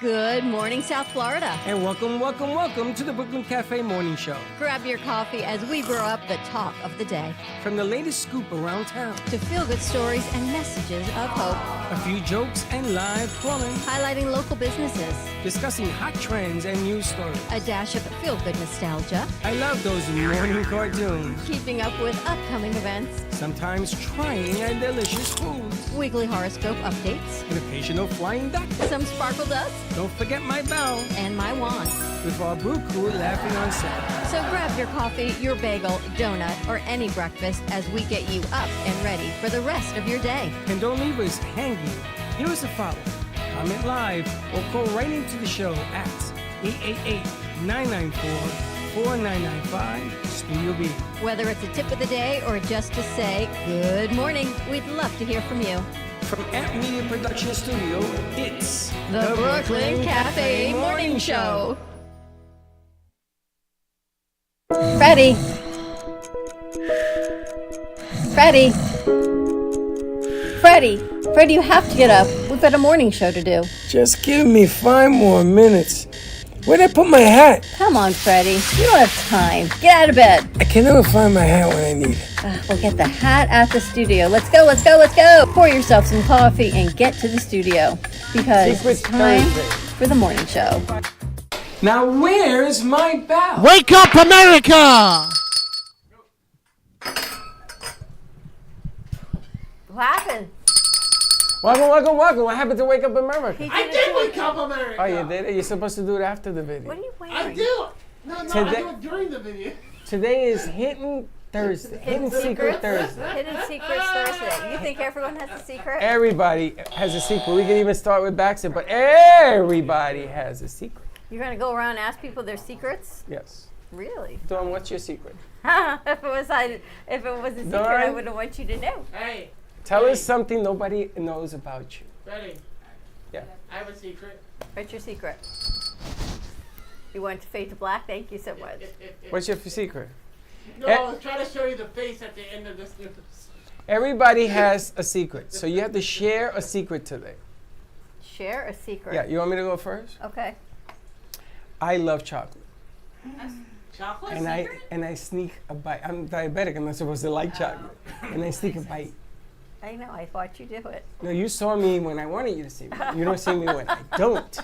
Good morning, South Florida. And welcome to the Brooklyn Cafe Morning Show. Grab your coffee as we brew up the talk of the day. From the latest scoop around town to feel-good stories and messages of hope. A few jokes and live calling. Highlighting local businesses. Discussing hot trends and news stories. A dash of feel-good nostalgia. I love those morning cartoons. Keeping up with upcoming events. Sometimes trying and delicious foods. Weekly horoscope updates. An occasional flying duck. Some sparkle dust. Don't forget my bell. And my wand. With our brew crew laughing on set. So grab your coffee, your bagel, donut, or any breakfast as we get you up and ready for the rest of your day. And don't leave us hanging. Give us a follow. Comment live or call right into the show at 888-994-4995 Studio B. Whether it's a tip of the day or just to say good morning, we'd love to hear from you. From Amp Media Production Studio, it's the Brooklyn Cafe Morning Show. Freddie, you have to get up. We've got a morning show to do. Just give me 5 more minutes. Where'd I put my hat? Come on, Freddie. You don't have time. Get out of bed. I can never find my hat when I need it. We'll get the hat at the studio. Let's go. Pour yourself some coffee and get to the studio. Because it's time for the morning show. Now where's my bell? Wake up, America! What happened? Welcome. What happened to Wake Up America? I did Wake Up America! Oh, you did it? You're supposed to do it after the video. What are you wearing? I do! No, I do it during the video. Today is Hidden Thursday. Hidden Secret Thursday. Hidden Secrets Thursday. You think everyone has a secret? Everybody has a secret. We can even start with Baxter, but everybody has a secret. You're going to go around and ask people their secrets? Yes. Really? Dawn, what's your secret? If it was a secret, I wouldn't want you to know. Hey. Tell us something nobody knows about you. Ready? Yeah. I have a secret. What's your secret? You want to fade to black? Thank you so much. What's your secret? No, I was trying to show you the face at the end of this news. Everybody has a secret, so you have to share a secret today. Share a secret? Yeah, you want me to go first? Okay. I love chocolate. Chocolate? And I sneak a bite. I'm diabetic. I'm not supposed to like chocolate. And I sneak a bite. I know. I thought you do it. No, you saw me when I wanted you to see me. You don't see me when I don't.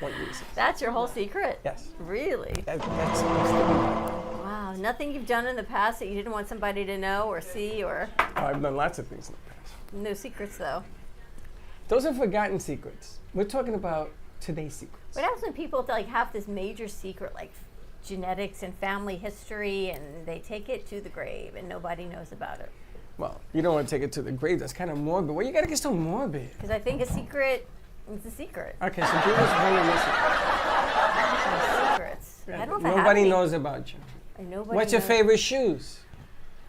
Want you to see. That's your whole secret? Yes. Really? That's supposed to be. Wow. Nothing you've done in the past that you didn't want somebody to know or see or? Oh, I've done lots of things in the past. No secrets, though. Those are forgotten secrets. We're talking about today's secrets. What happens when people have this major secret like genetics and family history and they take it to the grave and nobody knows about it? Well, you don't want to take it to the grave. That's kind of morbid. Why you got to get so morbid? Because I think a secret is a secret. Okay, so give us one of your secrets. I don't know if nobody knows about you. What's your favorite shoes?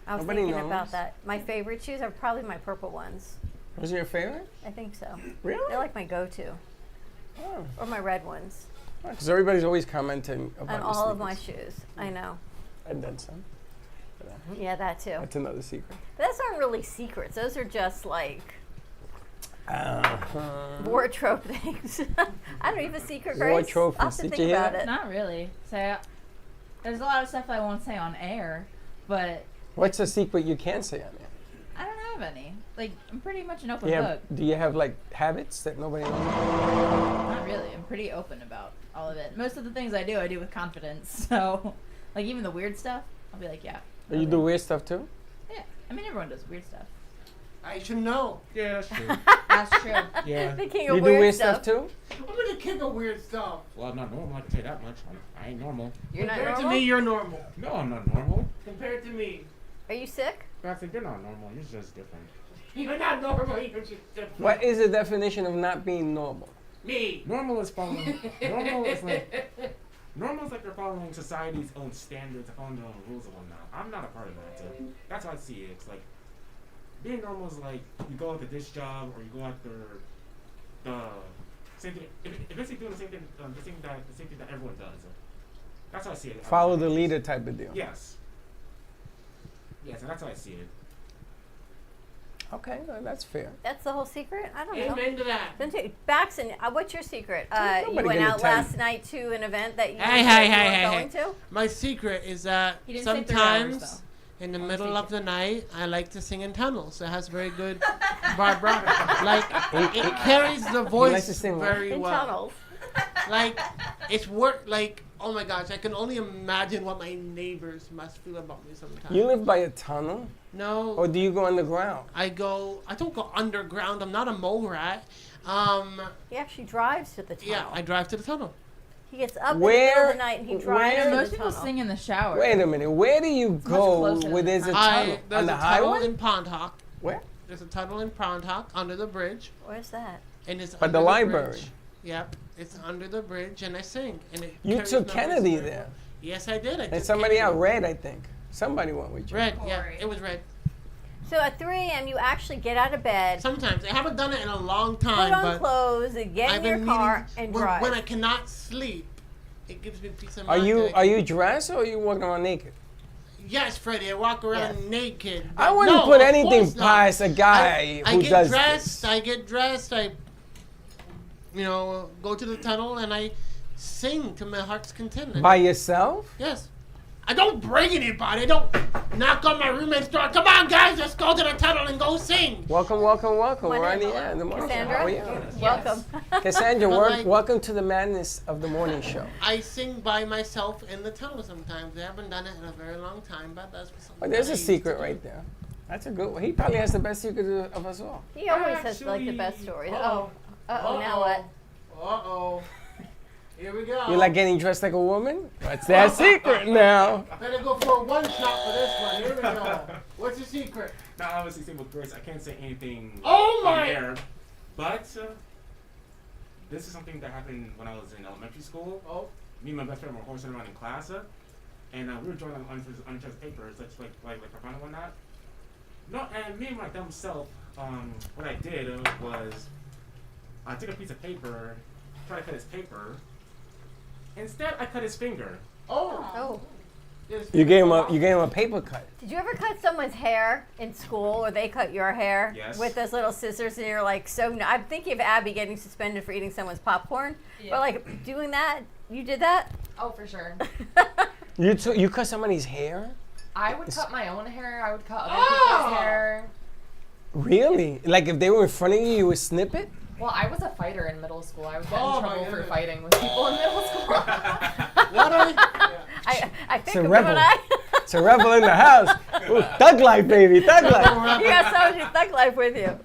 I was thinking about that. My favorite shoes are probably my purple ones. Those are your favorite? I think so. Really? They're like my go-to. Oh. Or my red ones. Because everybody's always commenting about on all of my shoes. I know. And then some. Yeah, that too. That's another secret. But those aren't really secrets. Those are just like wardrobe things. I don't even secret, Grace. Wardrobe. I'll have to think about it. Not really. So there's a lot of stuff I won't say on air, but. What's a secret you can't say on air? I don't have any. Like, I'm pretty much an open book. Do you have like habits that nobody knows about? Not really. I'm pretty open about all of it. Most of the things I do with confidence. So, like even the weird stuff, I'll be like, yeah. You do weird stuff too? Yeah. I mean, everyone does weird stuff. I should know. Yeah, that's true. That's true. Yeah. The king of you do weird stuff too? I'm the king of weird stuff. Well, I'm not normal. I can tell you that much. I ain't normal. You're not Compared normal? to me, you're normal. No, I'm not normal. Compared to me. Are you sick? Patrick, you're not normal. You're just different. You're not normal. You're just different. What is the definition of not being normal? Me. Normal is following. Normal is like you're following society's own standards, following their own rules and whatnot. I'm not a part of that. So that's how I see it. It's like being normal is like you go after this job or you go after the same thing. It's basically doing the same thing that everyone does. That's how I see it. Follow the leader type of deal. Yes. Yes, and that's how I see it. Okay, well, that's fair. That's the whole secret? I don't know. Amen to that. Baxton, what's your secret? You Nobody went gonna out tell last night to an event that you Hey, were going to? My secret is that He didn't say 3 hours, sometimes though. in the middle of the night, I like to sing in tunnels. It has very good vibrato. Like, it carries the likes to voice sing what? very In well. tunnels. Like, it's work. Like, oh my gosh, I can only imagine what my neighbors must feel about me sometimes. You live by a tunnel, No, or do you go underground? I don't go underground. I'm not a mole rat. He actually drives to the tunnel. Yeah, I drive to the tunnel. He gets up in the middle of Where- the night and he where- drives Yeah, to most the people tunnel. sing in the shower. Wait a minute. Where do you much go closer where than there's a that. tunnel? There's On the a tunnel highway? in Pondhock. Where? There's a tunnel in Pondhock under the bridge, Where's that? and it's By under the library. bridge. Yep, it's under the bridge, and I sing. And it You carries took my Kennedy voice very there. well. Yes, I did. I And took somebody Kennedy. out, Red, I think. Somebody went with you. Red, yeah, Corey. it was red. So at 3 a.m. you actually get out of bed, Sometimes I haven't done it in a long put time, on but clothes, and get I've in your been car meaning and when, drive. when I cannot sleep. It gives me peace of Are mind. you dressed or are you walking around naked? Yes, Freddie. I walk around Yes. naked. I but wouldn't no, put of anything course not. past a guy I who get does dressed. this. I get dressed. I, go to the tunnel and I sing to my heart's content. By yourself? Yes. I don't bring anybody. I don't knock on my roommate's door. Come on, guys, let's go to the tunnel and go sing. Welcome, welcome, welcome. My We're on name- the air. The morning Cassandra? show. Oh, yeah. Welcome. Cassandra, But like- welcome to the madness of the morning show. I sing by myself in the tunnel sometimes. I haven't done it in a very long time, but that's something Oh, there's that I a used secret to do. right there. That's a good one. He probably has the best secret of us all. He always has like the best stories. Oh, now what? Uh-oh. Here we go. You like getting dressed like a woman? What's that secret now? Better go for a one shot for this one. Here we go. What's your secret? Now, obviously, same with Grace. I can't say anything Oh on my- air, but this is something that happened when I was in elementary school. Oh. Me and my best friend were horsing around in class, and we were drawing on uninterested papers, such like for fun and whatnot. No, and me and my dumb self, what I did was I took a piece of paper, tried to cut his paper. Instead, I cut his finger. Oh. You gave him a paper cut. Did you ever cut someone's hair in school, or they cut your hair Yes. with those little scissors, and you're like, I'm thinking of Abby getting suspended for eating someone's popcorn, Yeah. but like doing that. You did that? Oh, for sure. You cut somebody's hair? I would cut my own hair. I would cut other Ah! people's hair. Really? Like if they were in front of you, you would snip it? Well, I was a fighter in middle school. I would get Oh, in my trouble for goodness. fighting with people in middle school. What are I think a of it rebel. when I. It's a rebel in the house. Ooh, thug life, baby. Thug life. You got so much thug life with you.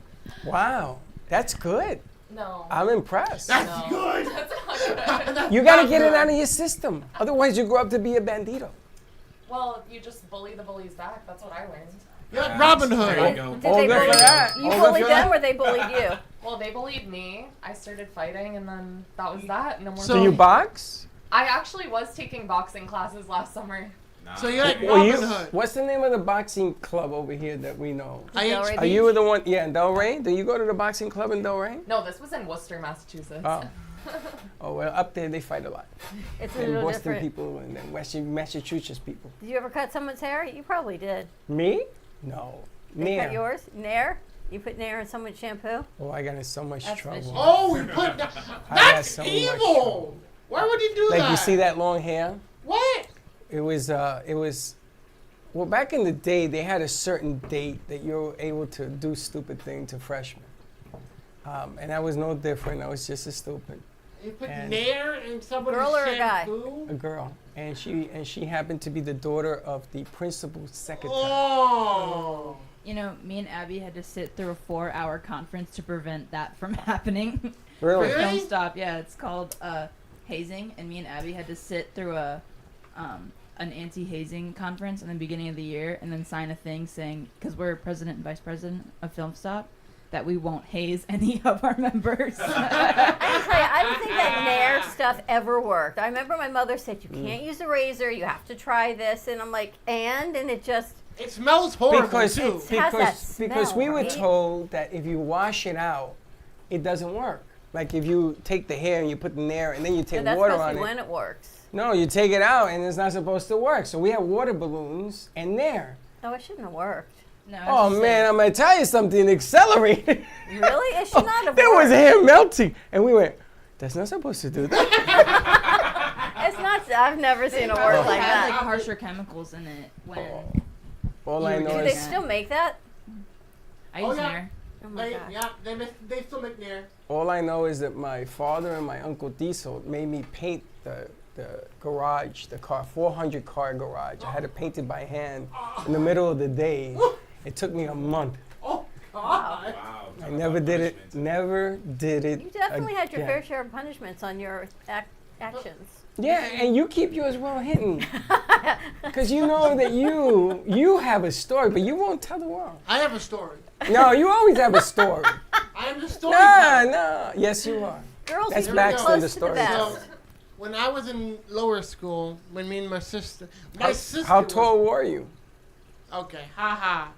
Wow. That's good. No. I'm impressed. no. good? That's not good. You gotta get it out of your system. Otherwise, you grow up to be a bandito. Well, you just bully the bullies back. That's what I learned. You're like Robin There you Hood. go. Did All they good bully for that. you? All You good bullied for them, that. or they bullied you? Well, they bullied me. I started fighting, and then that was that. No more. So Do you box? I actually was taking boxing classes last summer. Nah. So you're like Well, Robin you, Hood. what's the name of the boxing club over here that we know? Delray Are you the one? Yeah, in Delray. Do you go to the boxing club in Delray? No, this was in Worcester, Massachusetts. Oh. Oh well, up there they fight a lot. It's a And little Boston different. people and then Massachusetts people. Did you ever cut someone's hair? You probably did. Me? No. They cut Nair. yours? Nair? You put Nair in someone's shampoo? Oh, I got in so much That's trouble. vicious. Oh, we put that. I got That's so much evil. trouble. Why would you do Like that? you see that long hair? What? It was well, back in the day they had a certain date that you were able to do stupid thing to freshmen. And I was no different. I was just as stupid. You put And- Nair in somebody's Girl or a guy? shampoo? A girl. And she happened to be the daughter of the principal's secretary. Oh. You know, me and Abby had to sit through a 4-hour conference to prevent that from happening. Really? Really? Don't stop. Yeah, it's called hazing, and me and Abby had to sit through an anti-hazing conference in the beginning of the year, and then sign a thing saying, because we're president and vice president of Film Stop, that we won't haze any of our members. I tell you, I don't think that Nair stuff ever worked. I remember my mother said, you can't use a razor, you have to try this. And I'm like, and it just, It smells horrible Because too. It has that because we smell, were right? told that if you wash it out, it doesn't work. Like if you take the hair and you put the Nair and then you take that's water supposed to on be it. when it works. No, you take it out and it's not supposed to work. So we have water balloons and Nair. No, it shouldn't have worked. No. I Oh was just man, saying- I'm gonna tell you something. Accelerated. Really? Is she not a There was hair melting, and we went. That's not supposed to do that. It's not. I've never seen a It word like had that. like harsher chemicals in it when All I You were know Do doing they is that. still make that? I Oh, use yeah. Nair. Oh my They, gosh. yeah, they still make Nair. all I know is that my father and my uncle Diesel made me paint the garage, the car, 400 car garage. I had to paint it by hand in the middle of the day. It took me a month. Oh, Wow. God. Wow. I never did it. Never did it. You definitely had your again. fair share of punishments on your actions. Yeah, and you keep yours well hidden, because you know that you have a story, but you won't tell the world. I have a story. No, you always have a story. I am the story. No. Yes, you are. Girls That's are Baxter, close the to story. best. So, when I was in lower school, when me and my sister, How tall were you? Okay, haha.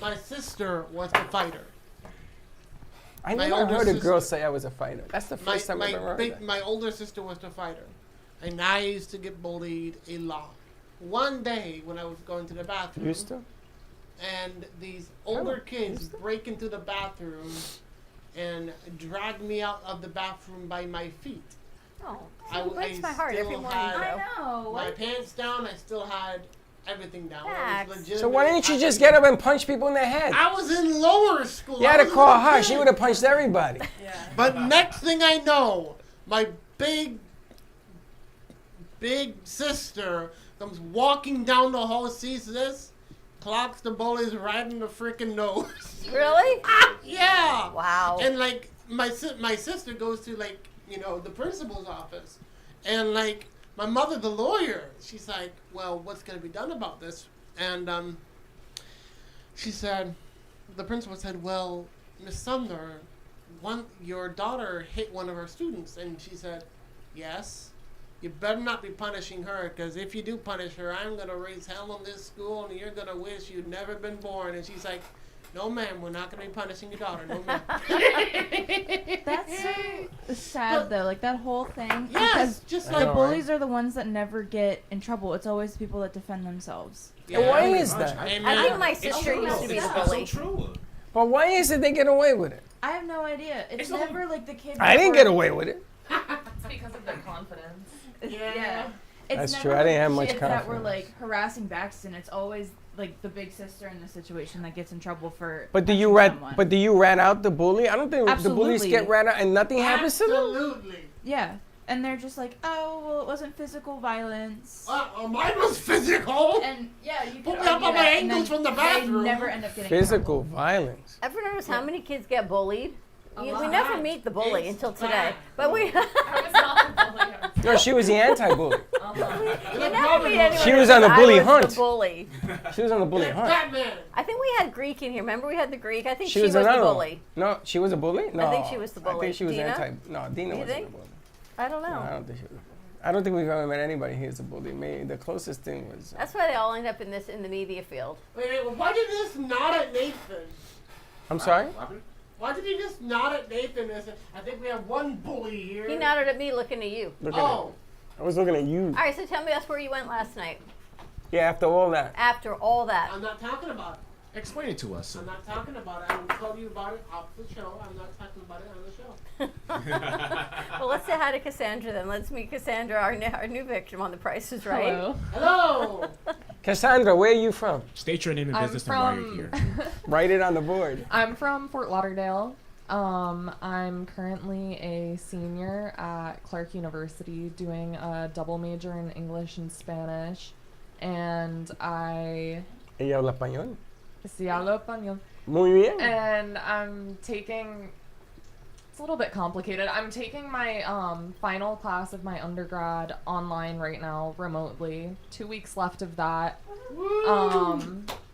My sister was the fighter. I My never older heard a girl sister- say I was a fighter. That's the first time I've ever heard that. My older sister was the fighter, and I used to get bullied a lot. One day when I was going to the bathroom, Used to? and these older kids break into the bathroom and drag me out of the bathroom by my feet. Oh, I- it breaks I my heart every still morning. had- though. know. My pants down, I still had everything down. I Max. was legitimate. So why didn't you just get up and punch people in the head? I was in lower school. You I had to was a call little her. kid. She would have punched everybody. But next thing I know, my big sister comes walking down the hall, sees this, clocks the bullies right in the freaking nose. Really? Yeah. Wow. And like my sister goes to like the principal's office, and like my mother, the lawyer, she's like, well, what's gonna be done about this? And she said, the principal said, well, Miss Sumner, your daughter hit one of her students, and she said, yes. You better not be punishing her, because if you do punish her, I'm going to raise hell in this school, and you're going to wish you'd never been born. And she's like, no, ma'am, we're not going to be punishing your daughter. No, ma'am. That's so sad though. Like that whole thing. Yes, just I like... know, Bullies are the ones that never get in trouble. It's always the people that defend themselves. And why pretty is much. that? Amen. I think my It's sister true. used to be the It's bully. so true. But why is it they get away with it? I have no idea. It's It's never like the kid. I didn't get away with it. It's because of their confidence. Yeah. It's That's never true. I didn't like have the much kids that were confidence. like harassing Baxton. It's always like the big sister in the situation that gets in trouble for. But do you punching rat? someone. But do you rat out the bully? I don't think the bullies Absolutely. get rat out and nothing happens to them. Absolutely. Yeah, and they're just like, oh, well, it wasn't physical violence. Mine was physical. And yeah, you Put can me up argue on my that, and ankles then from the they bathroom. never end up getting Physical in trouble. violence. Ever notice how many kids get bullied? We lot. never meet the bully It's until today. bad. But we I was not the bully. I was- No, she was the anti-bully. you never meet anyone She who was says, on the "I bully was hunt." The bully. She was on the bully Yeah, hunt. Batman. I think we had Greek in here. Remember we had the Greek? I think she, She was was the another one. bully. No, she was a bully. No, think she was the I bully. think she was Dina? No, Dina You wasn't think? a bully. I don't know. No, I don't think she was. I don't think we've ever met anybody who's a bully. Maybe the closest thing was. That's why they all end up in the media field. Wait, why did you just nod at Nathan? I'm sorry. What happened? Why did you just nod at Nathan and say, I think we have one bully here? He nodded at me, looking at you. Looking Oh, I was looking at you. All right, so tell me that's where you went last night. Yeah, after all that. After all that. I'm not talking about it. Explain it to us. I'm not talking about it. I will tell you about it off the show. I'm not talking about it on the show. Well, let's say hi to Cassandra then. Let's meet Cassandra, our new victim on The Price is Right. Hello. Hello. Cassandra, where are you from? State your name and I'm business and why you're from here. Write it on the board. I'm from Fort Lauderdale. I'm currently a senior at Clark University doing a double major in English and Spanish. And I Ella habla español. sí hablo español. Muy bien. And I'm taking, it's a little bit complicated. I'm taking my final class of my undergrad online right now, remotely. 2 weeks left of that.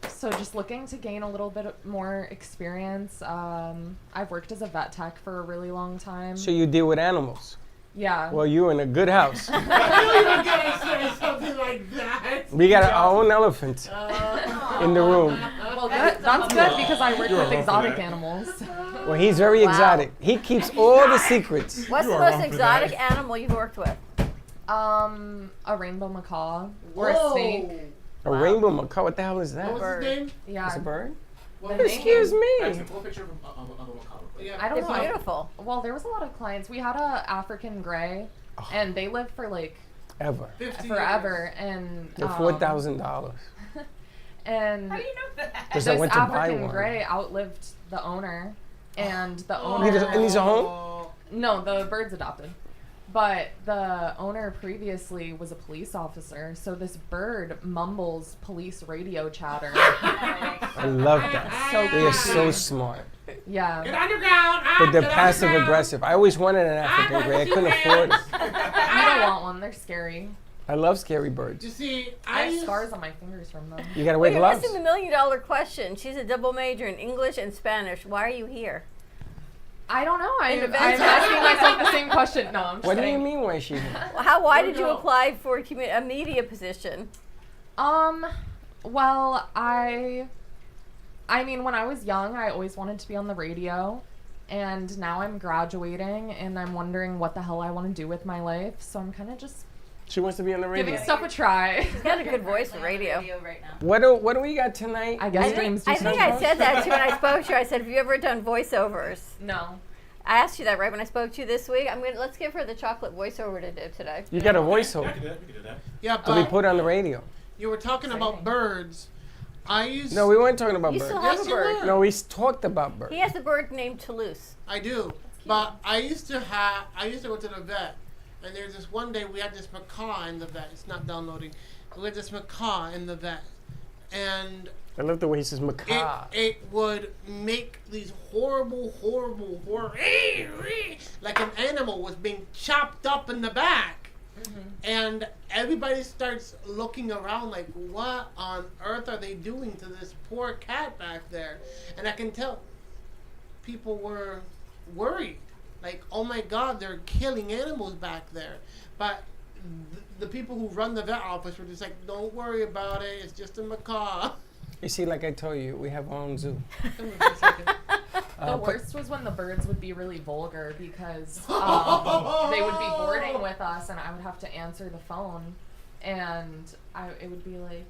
So just looking to gain a little bit more experience. I've worked as a vet tech for a really long time. So you deal with animals. Yeah. Well, you're in a good house. I knew you were going to say something like that. We got our own elephant in the room. Well, that's good because I work You are with wrong for exotic that. animals. Well, he's very Wow. exotic. He keeps all the secrets. What's You the are most wrong for exotic that. animal you've worked with? A rainbow macaw or a Whoa. snake. A rainbow macaw? What the hell is that? What was his name? Yeah. It's a bird? What The was name- Excuse me. Actually, pull a picture of a macaw. Yeah. I don't It's know. beautiful. Well, there was a lot of clients. We had a African gray, and they lived for like Ever. 50 forever. And They're $4,000. And How do you know that? Because I this went to buy African one. gray outlived the owner, and the Oh. owner. And he's a home? No, the bird's adopted. But the owner previously was a police officer, so this bird mumbles police radio chatter. I love that. So They are so creepy. smart. Yeah. Get underground! But they're Get passive underground. aggressive. I always wanted an African gray. I couldn't afford it. You don't want one, they're scary. I love scary birds. You see, I I have used, scars on my fingers from them. You gotta Well, wear you're gloves. missing the $1,000,000 question. She's a double major in English and Spanish. Why are you here? I don't know. I'm Independent. asking myself the same question. No, I'm just What do you kidding. mean why she? Why did you No. apply for a media position? Well, I mean, when I was young, I always wanted to be on the radio. And now I'm graduating, and I'm wondering what the hell I want to do with my life. So I'm kind of just She wants to be on the radio. giving stuff a try. She's got a good voice for radio. Right now. What do we got tonight? I guess I dreams do think I sometimes. said that too when I spoke to you. I said, "Have you ever done voiceovers?" No. I asked you that right when I spoke to you this week. Let's give her the chocolate voiceover to do today. You got a Yeah, voiceover. we could do that. yeah, To be but put on the radio. you were talking about birds. I used. No, we weren't talking about You birds. still have Yes, a you bird. were. No, we talked about birds. He has a bird named Toulouse. I do. But I used to go to the vet, and there's this one day we had this macaw in the vet. It's not downloading. We had this macaw in the vet, and I love the way he says macaw. it would make these horrible, like an animal was being chopped up in the back. And everybody starts looking around like, what on earth are they doing to this poor cat back there? And I can tell people were worried. Like, oh my God, they're killing animals back there. But the people who run the vet office were just like, don't worry about it. It's just a macaw. You see, like I told you, we have our own zoo. Come here for a second. The worst was when the birds would be really vulgar because they would be boarding with us, and I would have to answer the phone, and it would be like,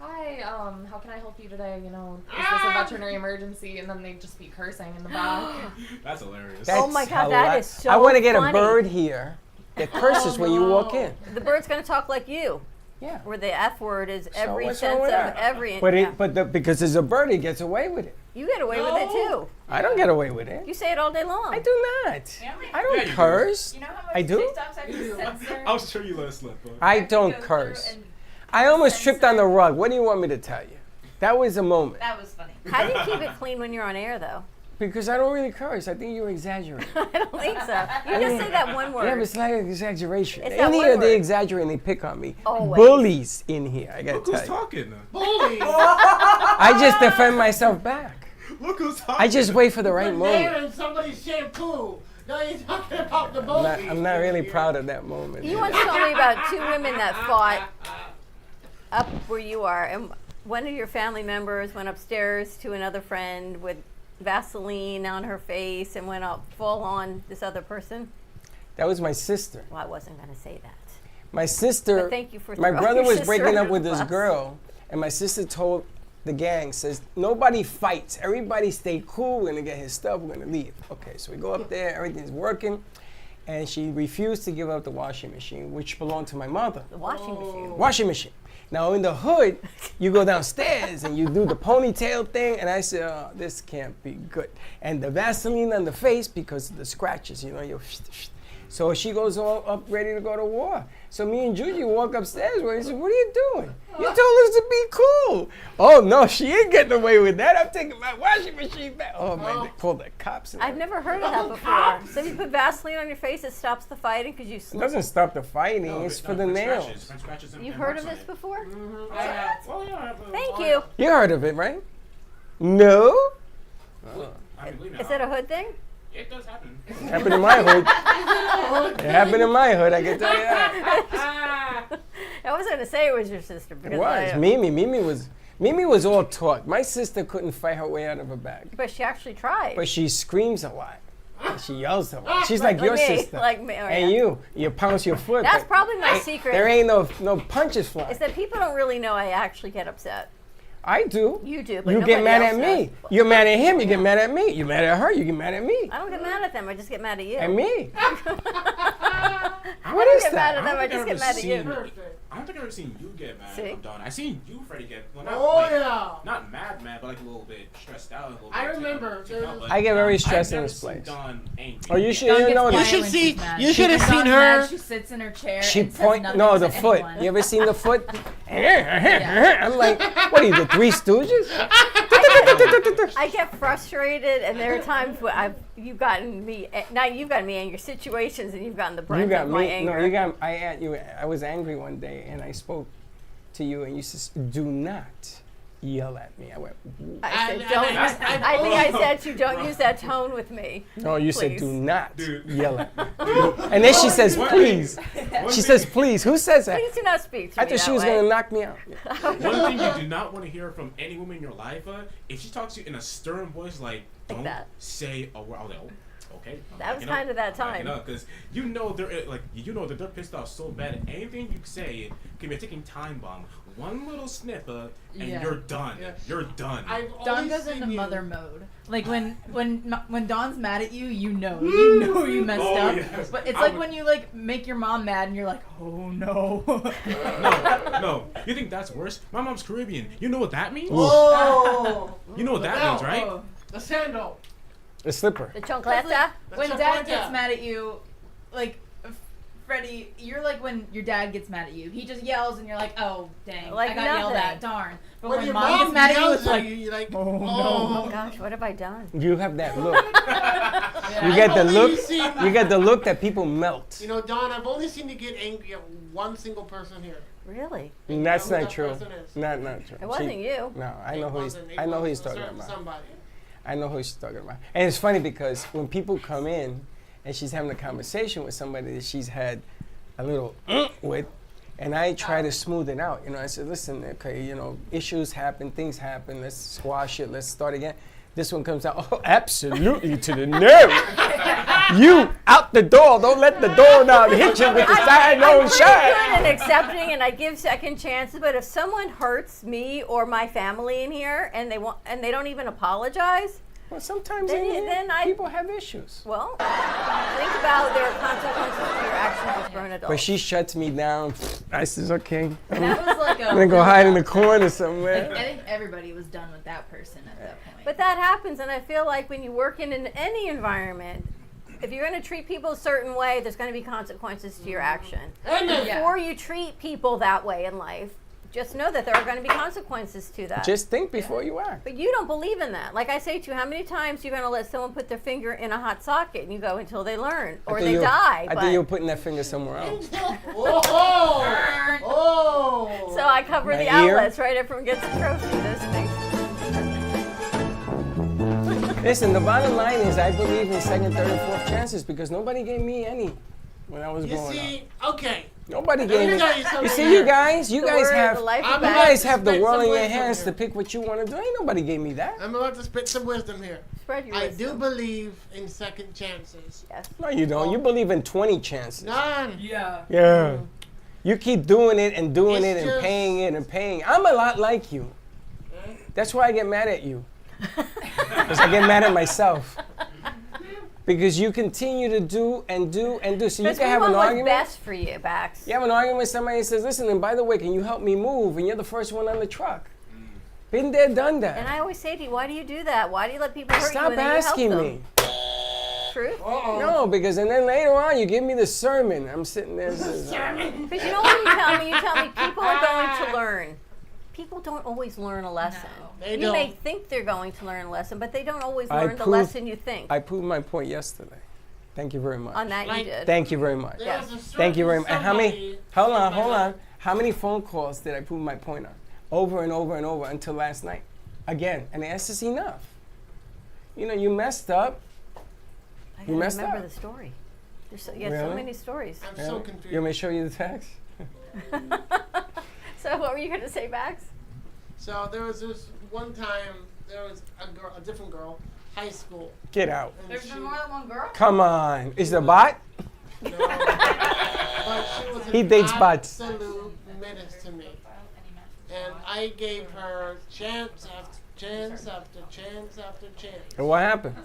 "Hi, how can I help you today? You know, is this a veterinary emergency?" And then they'd just be cursing in the back. That's hilarious. Oh my That's God, that hilarious. is so I want to get funny. a bird here that curses when you walk in. The bird's going to talk like you, Yeah. where the F word is every what's sense wrong with of that? every. But yeah. because there's a bird, he gets away with it. You get away with it too. I don't get away with it. You say it all day long. I do not. Yeah, like- I don't Yeah, you do. curse. You know how much I do? TikToks I have to censor? I'll show you let it slip. Bro. I have to don't go through curse. and- I almost tripped on the rug. What do you want me to tell you? That was a moment. That was funny. How do you keep it clean when you're on air, though? Because I don't really curse. I think you're exaggerating. I don't think so. You just say that one word. Yeah, but it's like exaggeration. It's In that one here, they word. exaggerate and they pick on me. Always. Bullies in here, I gotta Look who's tell you. talking. Bully! I just defend myself back. Look who's talking. I just wait for the right Put moment. nail in somebody's shampoo. Now you're talking about the I'm bully. not really proud of that moment. You once told me about two women that fought up where you are, and one of your family members went upstairs to another friend with Vaseline on her face and went up full on this other person. That was my sister. Well, I wasn't going to say that. My sister, But thank you for my throwing brother your was sister breaking under up the with this bus. girl, and my sister told the gang, says, nobody fights. Everybody stay cool. We're going to get his stuff. We're going to leave. Okay, so we go up there. Everything's working. And she refused to give up the washing machine, which belonged to my mother. The washing machine. Washing machine. Now, in the hood, you go downstairs and you do the ponytail thing. And I said, oh, this can't be good. And the Vaseline on the face because of the scratches, you know, you. So she goes all up ready to go to war. So me and Juju walk upstairs with her and said, what are you doing? You told us to be cool. Oh, no, she ain't getting away with that. I'm taking my washing machine back. Oh, man, they called the cops. And I've never heard of that before. So if you put Vaseline on your face, it stops the fighting because you It slip. doesn't stop the fighting. No, it's but- for no, the French nails. scratches, French scratches and- You've and heard of marks this on it. before? Well, yeah, Thank you. You heard of it, right? No? I mean, believe me, Is that a hood thing? It does happen. It happened in my hood. It happened in my hood, I can tell you that. I wasn't going to say it was your sister. It Because was. Mimi was all talk. My sister couldn't fight her way out of a bag. But she actually tried. But she screams a lot. She yells a lot. She's like your me, sister. like me, oh, And yeah. you pounce your foot. That's but probably my secret. There ain't no punches flying. Is that people don't really know I actually get upset. I do. You do, but You get nobody mad else at me. does. You're mad at him. You get mad at me. You're mad at her. You get mad at me. I don't get mad at them. I just get mad at you. And me. I What don't is get mad at that? them. I just get mad at you. Perfect. I don't think I've ever seen you get mad. See? I'm done. I seen you, Freddie, get not Oh, like, yeah. not mad, but like a little bit stressed out. A little I bit, remember, ticked out, but I get very I've stressed in never this seen place. Dawn angry. Oh, you should Dawn you gets know quiet this. should when see- she's mad. you should have When seen Dawn's her- mad, she sits in her chair. She and says point. nothing No, to the foot. anyone. You ever seen the foot? I'm like, what are you, the Three Stooges? I get frustrated, and there are times where you've gotten me. Not you've gotten me angry. Situations, and you've gotten the brunt You got of my me. anger. No, you got. I was angry one day, and I spoke to you, and you said, "Do not yell at me." I went, "Ooh." I said, And don't. I've I think I also- said to you, don't use that tone with me. No, you said, Please. "Do not Dude. yell at me." And then she says, One "Please." thing- She says, "Please." Who says that? Please do not speak to I me thought that she was way. gonna knock me out. One thing you do not want to hear from any woman in your life, if she talks to you in a stern voice, like, don't that. say a word. I was like, oh, okay. That was kind of that time. Because you know they're like, you know that they're pissed off so bad. Anything you say can be a ticking time bomb. One little snipper, and Yeah. you're done. Yeah. You're done. I've Dawn always goes seen into you- mother mode. Like when Dawn's mad at you, you know you messed Oh, up. yes. But it's I like would- when you like make your mom mad and you're like, oh no. No. You think that's worse? My mom's Caribbean. You know what that means? Oh, You know what that No. means, right? Oh. the sandal. The slipper. The chocolata. When That's dad like gets that. mad at you, like Freddie, you're like when your dad gets mad at you. He just yells and you're like, oh dang, Like I got yelled nothing. at, darn. But When when your mom gets mad at you, yells it's like, you're like, oh, Oh no. gosh, what have I done? You have that look. Yeah. You get the only look. seen- You get the look that people melt. You know, Dawn, I've only seen you get angry at one single person here. Really? And that's You know who not that true. person is? Not true. It wasn't you. No, I know who he's. It I know who wasn't. he's It talking was about. Somebody. I know who she's talking about. And it's funny because when people come in and she's having a conversation with somebody that she's had a little with, and I try to smooth it out. You know, I said, listen, okay, you know, issues happen, things happen, let's squash it, let's start again. This one comes out, oh, absolutely to the no. You out the door, don't let the door down hit you with the side I'm don't pretty shine. good at accepting, and I give second chances. But if someone hurts me or my family in here, and they don't even apologize, Well, sometimes Then in you- here, then I- people have issues. well, think about there are consequences to your actions as grown adults. But she shuts me down. I says, okay. That was like I'm gonna go hide in the corner Like, somewhere. I think everybody was done with that person at that point. But that happens, and I feel like when you work in any environment, if you're going to treat people a certain way, there's going to be consequences to your action. Amen. Yeah. Before you treat people that way in life, just know that there are going to be consequences to that. Just think before you act. But you don't believe in that. Like I say to you, how many times you're going to let someone put their finger in a hot socket and you go until they learn or they die. I think you were putting that finger somewhere else. Oh! So I cover My the ear? outlets, right? Everyone gets a trophy. Those things. Listen, the bottom line is I believe in second, third, and fourth chances because nobody gave me any when I was You growing see, up. okay. Nobody Let gave me me. tell you something You see, here. you guys The word have, of the life I'm of you that. guys have the Spit world some in your wisdom hands here. to pick what you want to do. Ain't nobody gave me that. I'm about to spit some wisdom here. Spread your I wisdom. do believe in second chances. Yes. No, you don't. You believe in 20 chances. None. yeah. Yeah. You keep doing it and doing It's it and just- paying it and paying. I'm a lot like you. That's why I get mad at you. Because I get mad at myself. Because you continue to do and do and do. So you Because can we have want an what's argument. best for you, Bax. You have an argument with somebody and says, listen, and by the way, can you help me move? And you're the first one on the truck. Been there, done that. And I always say to you, why do you do that? Why do you let people hurt you Stop and then you help asking them? me. Truth? No, because and then later on you give me the sermon. I'm sitting there. Says, Because you know what you tell me people are going to learn. People don't always learn a lesson. No. They You may don't. think they're going to learn a lesson, but they don't always I learn the proved- lesson you think. I proved my point yesterday. Thank you very much. On that Like- you did. Thank you very much. There Yes. was a Thank you very certain much. And how many? somebody Hold on, in my hold life. on. How many phone calls did I prove my point on? Over and over and over until last night. Again, and this is enough. You know, you messed up. I You gotta messed remember up. the story. There's so, you have so Really? many stories. I'm Yeah. so You confused. want me to show you the text? So what were you going to say, Max? So there was this one time, there was a girl, a different girl, high school. Get out. And There's been more than one girl? Come on. Is the bot? No, but she was He an dates bots. absolute menace to me. And I gave her chance after chance after chance after chance. And what happened?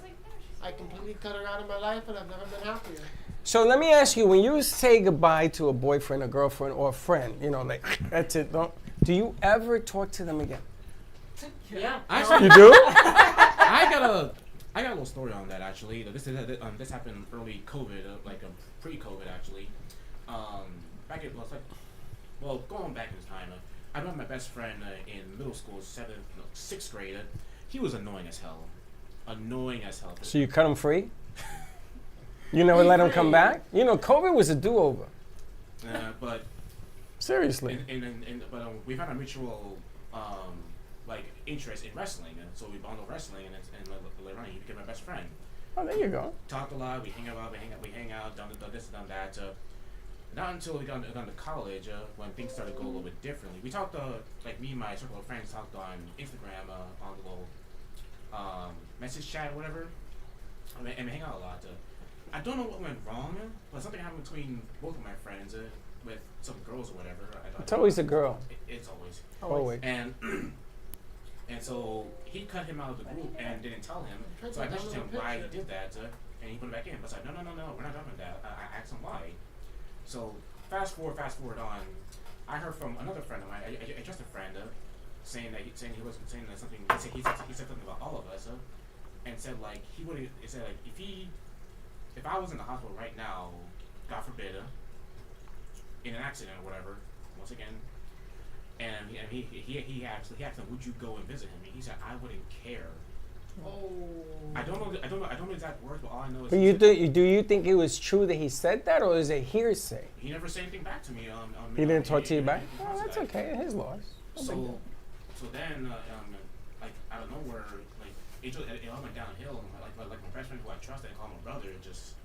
I completely cut her out of my life, and I've never been happier. So let me ask you, when you say goodbye to a boyfriend, a girlfriend, or a friend, you know, like, that's it, do you ever talk to them again? Yeah. Actually, You do? I got a little story on that actually. This happened early COVID, pre-COVID actually. Back in going back in time, I met my best friend in middle school, sixth grade. He was annoying as hell. So you cut him free? You never let him come back? You know, COVID was a do-over. But Seriously. we've had a mutual interest in wrestling, and so we bonded over wrestling, and later on he became my best friend. Oh, there you go. Talked a lot. We hang out, done this, done that. Not until we got to college when things started to go a little bit differently. We talked, me and my circle of friends talked on Instagram on a little message chat or whatever, and we hang out a lot. I don't know what went wrong, but something happened between both of my friends with some girls or whatever. It's always a girl. It's always. Always. And so he cut him out of the group and didn't tell him. So I questioned him why he did that, and he put it back in. But I was like, no, we're not done with that. I asked him why. So fast forward on. I heard from another friend of mine, a trusted friend, saying that he said something. He said something about all of us, and said if I was in the hospital right now, God forbid, in an accident or whatever, once again. And he asked him, would you go and visit him? And he said, I wouldn't care. Oh. I don't know the exact words, but all I know is. But do you think it was true that he said that, or is it hearsay? He never said anything back to me. He didn't talk to you back? Oh, that's okay. His loss. So then, out of nowhere, it all went downhill. Like my best friend who I trusted and called my brother just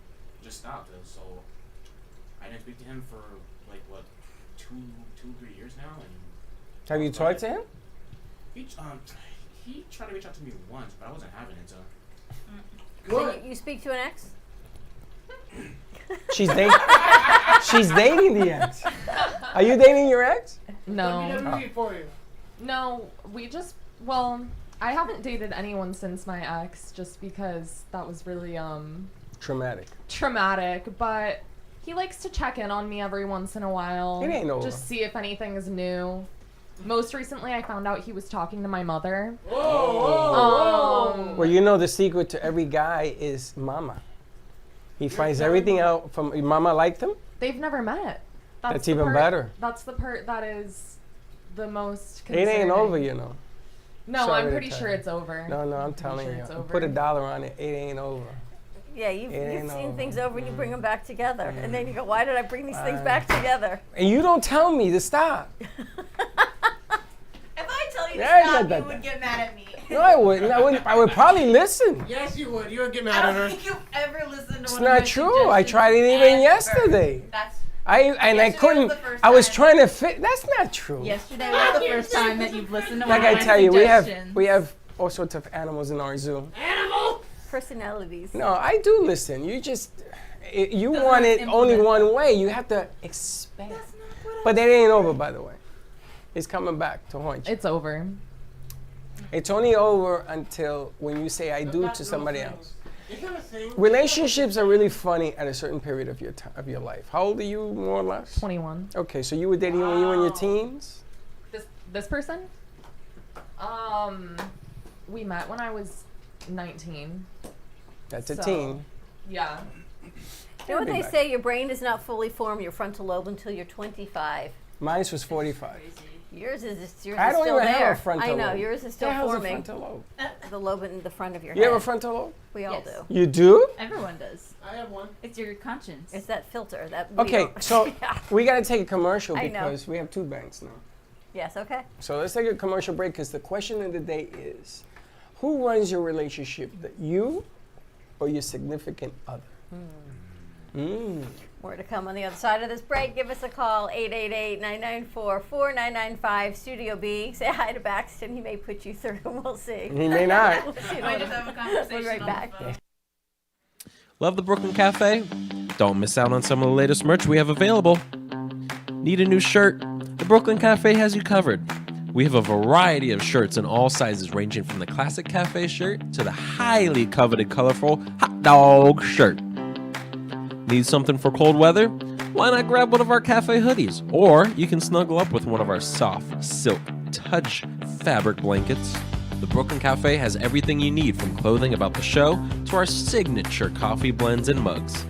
stopped. So I didn't speak to him for 2-3 years now. And have you talked to him? He tried to reach out to me once, but I wasn't having it. Good. So you speak to an ex? She's dating the ex. Are you dating your ex? No. WWE for you. No, I haven't dated anyone since my ex just because that was really traumatic, but he likes to check in on me every once in a while. It ain't over. Just see if anything is new. Most recently, I found out he was talking to my mother. Well, you know the secret to every guy is mama. He finds everything out from mama liked him? They've never met. That's the even part- better. That's the part that is the most It concerning. ain't over, you know. No, Sorry I'm to pretty tell sure you. it's over. No, I'm I'm telling sure you. it's over. Put $1 on it. It ain't over. Yeah, you've ain't seen over. things over and you bring them back together. And then you go, why did I bring these things back together? And you don't tell me to stop. If I tell you to Yeah, stop, yeah, you would get mad at me. No, I wouldn't. I would probably listen. Yes, you would. You would get I mad at don't her. think you've ever listened to It's one of not my true. I suggestions tried it even ever. yesterday. That's I Yesterday couldn't. was the first I was time. trying to fit. That's not true. yesterday was the first time that you've listened to Like one of I my tell you, suggestions. we have all sorts of animals in our zoo. Personalities. No, I do listen. You just you Doesn't want it only implement one way. You have to expand. That's not what But it ain't over, by the way. It's coming back to haunt you. It's over. It's only over until when you say I do Not to no somebody things. else. Isn't that a thing? Relationships are really funny at a certain period of your life. How old are you, more or less? 21. Okay, so you were dating when you were in your Wow. teens? This person? We met when I was 19. That's a So- teen. Yeah. You know what Be they back. say? Your brain does not fully form your frontal lobe until you're 25. Mine was 45. Yours is I don't still even there. have a frontal I know lobe. yours is still The hell's a forming. frontal lobe? The lobe in the front of your You head. have a frontal lobe? We all Yes. do. You do? Everyone does. I have one. It's your conscience. It's that filter that. We Okay, don't- so Yeah. we got to take a commercial I know. because we have 2 banks now. Yes. Okay. So let's take a commercial break because the question of the day is, who runs your relationship, you or your significant other? More to come on the other side of this break. Give us a call, 888-994-4995, Studio B. Say hi to Baxton. He may put you through. We'll see. He may not. We'll see. Might just have a conversation. We'll be right on back. the phone. Love the Brooklyn Cafe? Don't miss out on some of the latest merch we have available. Need a new shirt? The Brooklyn Cafe has you covered. We have a variety of shirts in all sizes, ranging from the classic cafe shirt to the highly coveted colorful hot dog shirt. Need something for cold weather? Why not grab one of our cafe hoodies? Or you can snuggle up with one of our soft silk touch fabric blankets. The Brooklyn Cafe has everything you need, from clothing about the show to our signature coffee blends and mugs.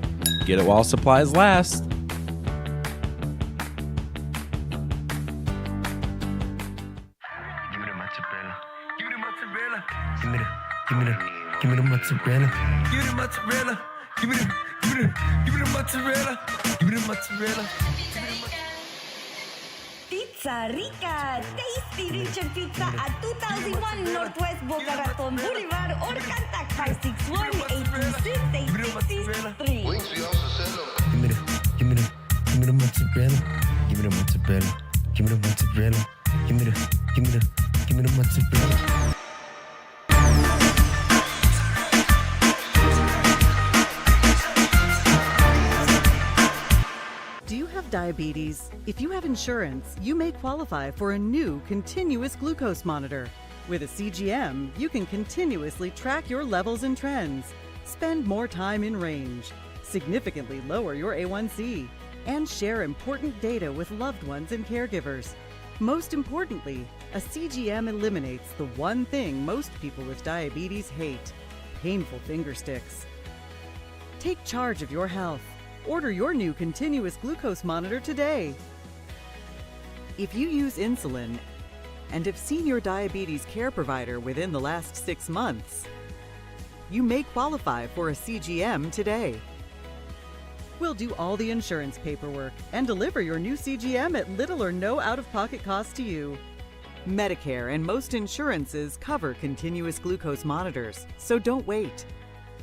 Get it while supplies last. Give me the mozzarella. Give me the mozzarella. Give me the mozzarella. Give me the mozzarella. Pizza Rica, tasty Richard Pizza at 2001 Northwest Boca Raton Boulevard or contact 561-826-8663. Give me the mozzarella. Give me the mozzarella. Give me the mozzarella. Give me the mozzarella. Do you have diabetes? If you have insurance, you may qualify for a new continuous glucose monitor. With a CGM, you can continuously track your levels and trends, spend more time in range, significantly lower your A1C, and share important data with loved ones and caregivers. Most importantly, a CGM eliminates the one thing most people with diabetes hate: painful finger sticks. Take charge of your health. Order your new continuous glucose monitor today. If you use insulin and have seen your diabetes care provider within the last 6 months, you may qualify for a CGM today. We'll do all the insurance paperwork and deliver your new CGM at little or no out-of-pocket cost to you. Medicare and most insurances cover continuous glucose monitors, so don't wait.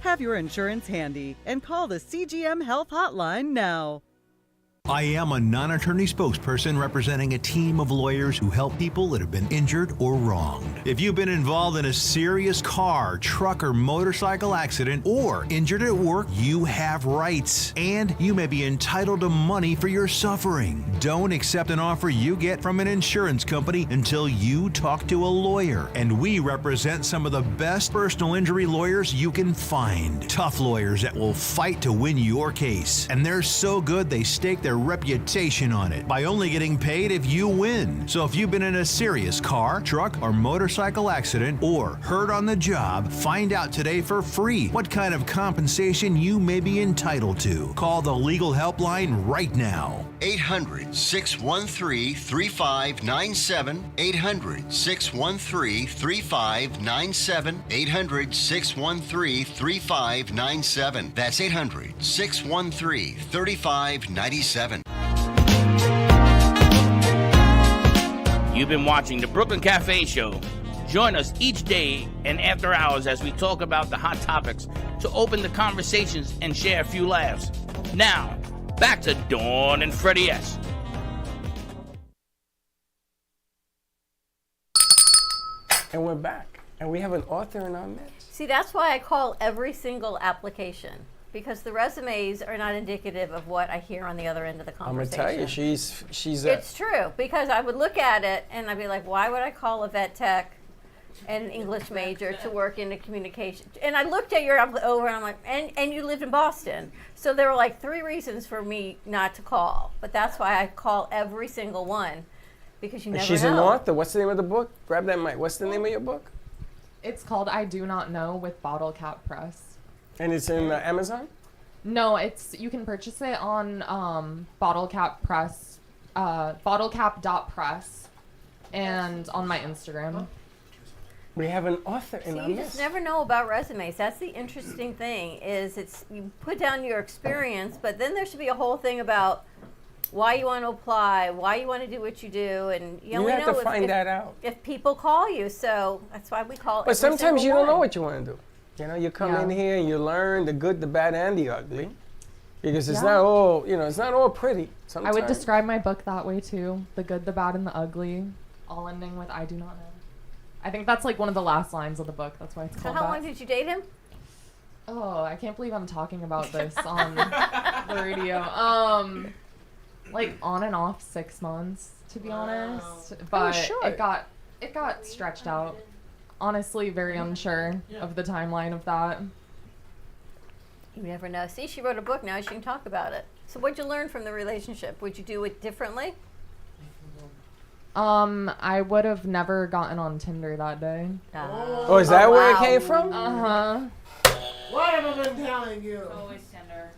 Have your insurance handy and call the CGM Health Hotline now. I am a non-attorney spokesperson representing a team of lawyers who help people that have been injured or wronged. If you've been involved in a serious car, truck, or motorcycle accident or injured at work, you have rights, and you may be entitled to money for your suffering. Don't accept an offer you get from an insurance company until you talk to a lawyer, and we represent some of the best personal injury lawyers you can find. Tough lawyers that will fight to win your case, and they're so good they stake their reputation on it by only getting paid if you win. So if you've been in a serious car, truck, or motorcycle accident or hurt on the job, find out today for free what kind of compensation you may be entitled to. Call the legal helpline right now. 800-613-3597. 800-613-3597. 800-613-3597. That's 800-613-3597. You've been watching the Brooklyn Cafe Show. Join us each day and after hours as we talk about the hot topics to open the conversations and share a few laughs. Now, back to Dawn and Freddie S. And we're back. And we have an author in our midst. See, that's why I call every single application, because the resumes are not indicative of what I hear on the other end of the conversation. I'm gonna tell you, she's It's true, because I would look at it and I'd be like, why would I call a vet tech and an English major to work in the communication? And I looked at your over and I'm like, and you lived in Boston. So there were like 3 reasons for me not to call. But that's why I call every single one, because you never She's know. an author. What's the name of the book? Grab that mic. What's the name of your book? It's called I Do Not Know with Bottle Cap Press. And it's in Amazon? No, you can purchase it on Bottle Cap Press, bottlecap.press, and on my Instagram. We have an author in our You midst. just never know about resumes. That's the interesting thing, is you put down your experience, but then there should be a whole thing about why you want to apply, why you want to do what you do, and you only have know to find that out. if people call you. So that's why we call. But every sometimes you single don't know one. what you want to do. You know, you come in here and you learn the good, the bad, and the ugly. Because it's Yeah. not all, it's not all pretty. I Sometimes. would describe my book that way too. The good, the bad, and the ugly, all ending with "I do not know." I think that's like one of the last lines of the book. That's why it's So called how that. long did you date him? Oh, I can't believe I'm talking about this on the radio. Like on and off 6 months, to be honest. But it got stretched out. Honestly, very unsure of the timeline of that. You never know. See, she wrote a book now. She can talk about it. So what'd you learn from the relationship? Would you do it differently? I would have never gotten on Tinder that day. Oh, is that where it came from? Uh-huh. What have I been telling you? Always Tinder.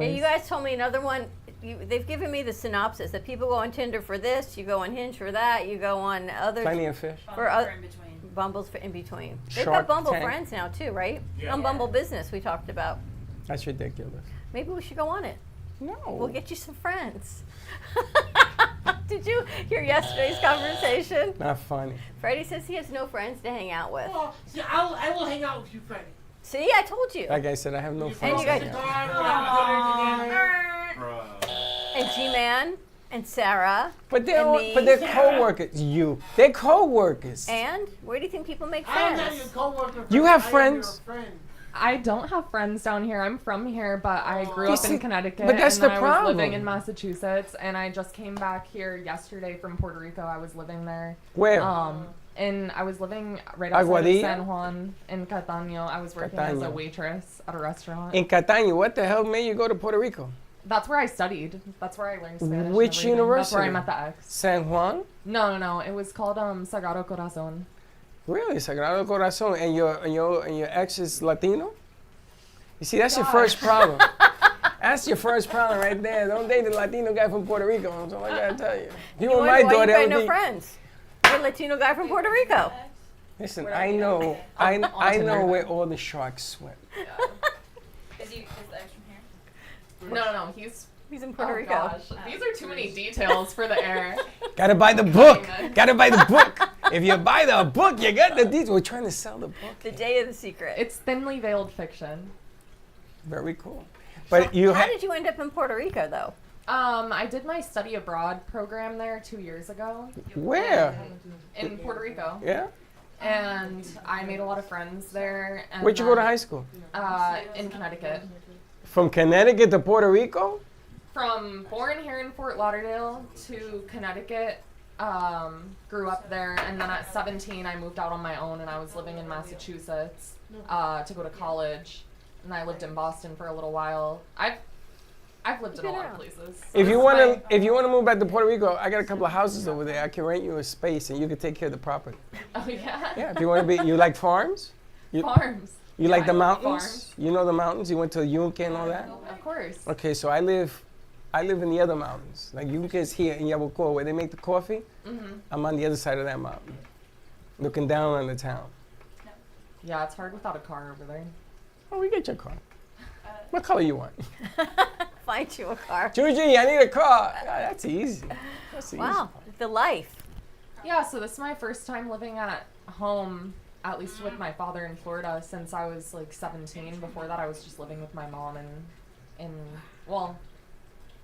Hey, you guys told me another one. They've given me the synopsis that people go on Tinder for this, you go on Hinge for that, you go on other. Plenty of fish. For in between. Bumbles for in between. They've Shark got Bumble Tank. Friends now too, right? Yeah. On Bumble Business we talked about. That's ridiculous. Maybe we should go on it. No. We'll get you some friends. Did you hear yesterday's conversation? Not funny. Freddie says he has no friends to hang out with. Well, see, I will hang out with you, Freddie. See, I told you. Like I said, I have no And friends. you guys. Bruh. And G-Man and Sarah. But they're and all, me. but they're co-workers. They're co-workers. And where do you think people make I'm friends? not your coworker. You have Freddie. I am your friends? friend. I don't have friends down here. I'm from here, but I grew You up see, in Connecticut. but that's and then the I was living problem. in Massachusetts, and I just came back here yesterday from Puerto Rico. I was living there. Where? And I was living right outside of Aguadilla? San Juan in Catania. I was working as a Catania. waitress at a restaurant. In Catania, what the hell made you go to Puerto Rico? That's where I studied. That's where I learned Spanish. and Which everything. university? That's where I met the ex. San Juan? No. It was called Sagrado Corazon. Really? Sagrado Corazon. And your ex is Latino? You see, that's your first problem. That's your first problem right there. Don't date the Latino guy from Puerto Rico. That's all I gotta tell you. If you were my why daughter, you that got would no be. friends? You're a Latino guy from Puerto Rico. Listen, I know where all the sharks swim. Is the ex from here? No. He's in Puerto Rico. Gosh. These are too many details for the air. Gotta buy the book. Gotta buy the book. If you buy the book, you got the details. We're trying to sell the book. The Day of the Secret. It's thinly veiled fiction. Very cool. But you How did you end up in Puerto Rico, though? I did my study abroad program there 2 years ago. Where? In Puerto Rico. Yeah. And I made a lot of friends there. And Where'd you go to high school? In Connecticut. From Connecticut to Puerto Rico? From born here in Fort Lauderdale to Connecticut, grew up there, and then at 17 I moved out on my own and I was living in Massachusetts to go to college, and I lived in Boston for a little while. I've lived in a lot of places. So If you this is want to move back to Puerto Rico, I got a couple of houses over there. I can rent you a space and you can take care of the property. Oh yeah. Yeah. If you want to be, you like farms? Farms. You like the I love mountains? farms. You know the mountains? You went to Yunque and all that? Of course. Okay, so I live in the other mountains. Like Yunque is here in Yabucoa where they make the coffee. Mhm. I'm on the other side of that mountain, looking down on the town. Yeah, it's hard without a car over there. Oh, we get your car. What color you want? Find you a car. Juji, I need a car. Yeah, that's easy. That's Wow, the life. Yeah, so this is my first time living at home, at least with my father in Florida, since I was like 17. Before that, I was just living with my mom well,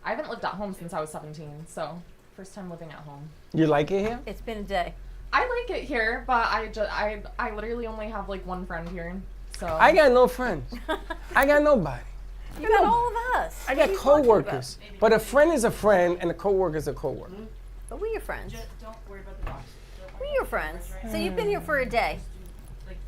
I haven't lived at home since I was 17, so first time living at home. You like it here? It's been a day. I like it here, but I literally only have like one friend here, so. I got no friends. I got nobody. You got all of us. I What got are you talking co-workers. But a friend is a friend and a co-worker is a co-worker. But we're your friends. Don't worry about the box. We're your friends. So you've been here for a day.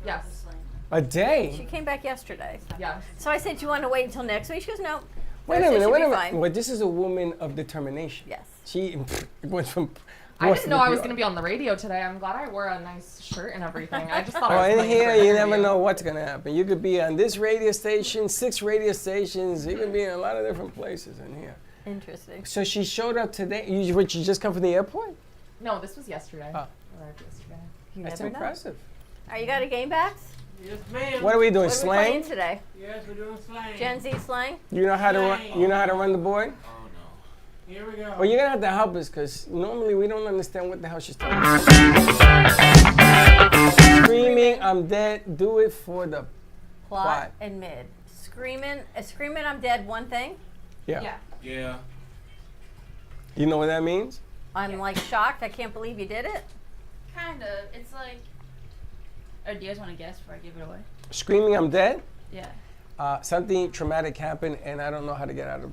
Yes. A day? She came back yesterday. Yes. So I said, "Do you want to wait until next week?" She goes, "No." Wait a Thursday minute, should wait be a minute. fine. Well, this is a woman of determination. Yes. She went from. I didn't know I was going to be on the radio today. I'm glad I wore a nice shirt and everything. I just thought I Oh, was in playing here, for an you never interview. know what's going to happen. You could be on this radio station, 6 radio stations. You can be in a lot of different places in here. Interesting. So she showed up today. You just come from the airport? No, this was yesterday. Oh. Arrived yesterday. You That's never know. impressive. Are you got a game backs? Yes, ma'am. What are we doing, What are we playing slang? today? Yes, we're doing slang. Gen Z slang? You know how to run, you know how to run the board? Here we go. Well, you're going to have to help us because normally we don't understand what the hell she's talking about. Screaming, I'm dead, do it for the Plot plot. and mid. screaming I'm dead one thing? Yeah. Yeah. You know what that means? I'm like shocked. I can't believe you did it. Kind of. It's like. Or do you guys want to guess before I give it away? Screaming I'm dead? Yeah. Something traumatic happened and I don't know how to get out of.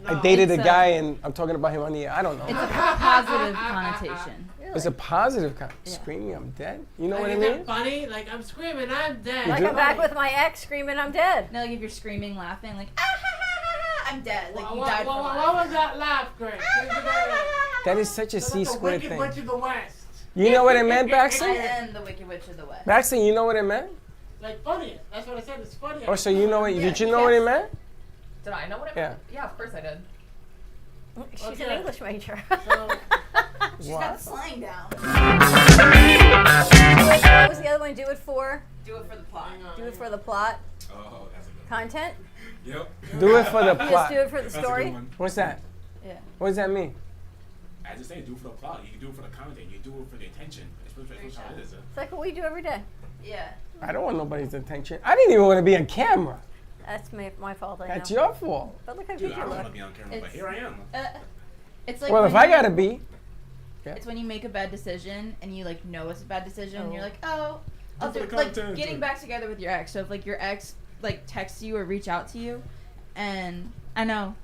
No. I dated a It's a- guy and I'm talking about him on the air. I don't know. It's a positive connotation. It's a positive screaming I'm dead. You know what I Isn't that mean? funny? Like, I'm screaming, I'm dead. Like I'm back with my ex screaming I'm dead. No, like if you're screaming, laughing, like ah ha ha ha ha, I'm dead. Like you What died from was that laugh, Greg? That is such a C squared Wicked thing. Witch of the West. You know what it meant, I Baxter? am the Wicked Witch of the West. Baxter, you know what it meant? Like funny. That's what I said. It's funny. Oh, so you know what? Did you know what it meant? Did I know what it Yeah. meant? Yeah, of course I did. She's an English major. She's Wow. got the slang down. What was the other one? Do it for? Do it for the plot. Do it for the plot. Oh, that's a good Content? one. Yep. Do it for the You just plot. do it for the That's a story? good one. What's that? Yeah. What does that mean? I just say do it for the plot. You can do it for the content. You do it for the attention. That's how it is. It's like what we do every day. Yeah. I don't want nobody's attention. I didn't even want to be on camera. That's my fault. I That's know. your fault. But look how Dude, good I you don't want look. to be on camera, but It's- here I am. It's like Well, when if I you- gotta be, It's when you make a bad decision and you like know it's a bad decision and you're like, oh, I'll Do do for it. the Like content. getting back together with your ex. So if like your ex like texts you or reach out to you, and I know,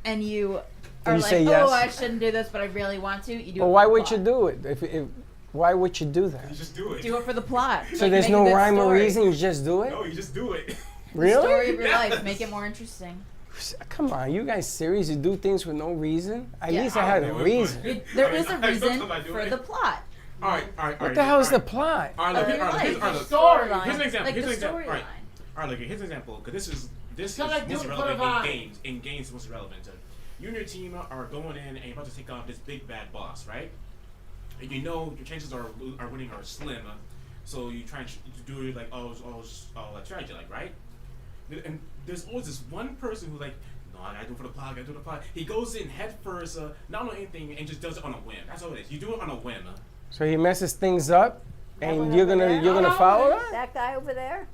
and you are you like, say oh, yes? I shouldn't do this, but I really want to. You do. well, it why for the would you plot. do it? If why would you do that? You just do it. Do it for the plot. So Like, there's make no a good rhyme or story. reason. You just do it. No, you just do it. Really? Story of your Yes. life. Make it more interesting. Come on, you guys serious? You do things with no reason? At Yeah. least I had a do it, reason. but- There is a I reason sometimes I do for it. the plot. All right. What the hell is the plot? All right, look, Of your all right, life. here's, all right, The look. story. Storyline. Here's an example. Like Here's the an example. All right. storyline. All right, look, here's an example. Because this So, like, is do most it for the relevant vibe. in games. In games, it's most relevant. You and your team are going in and you're about to take on this big bad boss, right? And you know your chances are winning are slim. So you try and do it like like strategy, like, right? And there's always this one person who's like, no, I gotta do it for the plot. I gotta do it for the plot. He goes in head first, not on anything, and just does it on a whim. That's all it is. You do it on a whim. So he messes things up, and you're gonna follow that? That guy over there?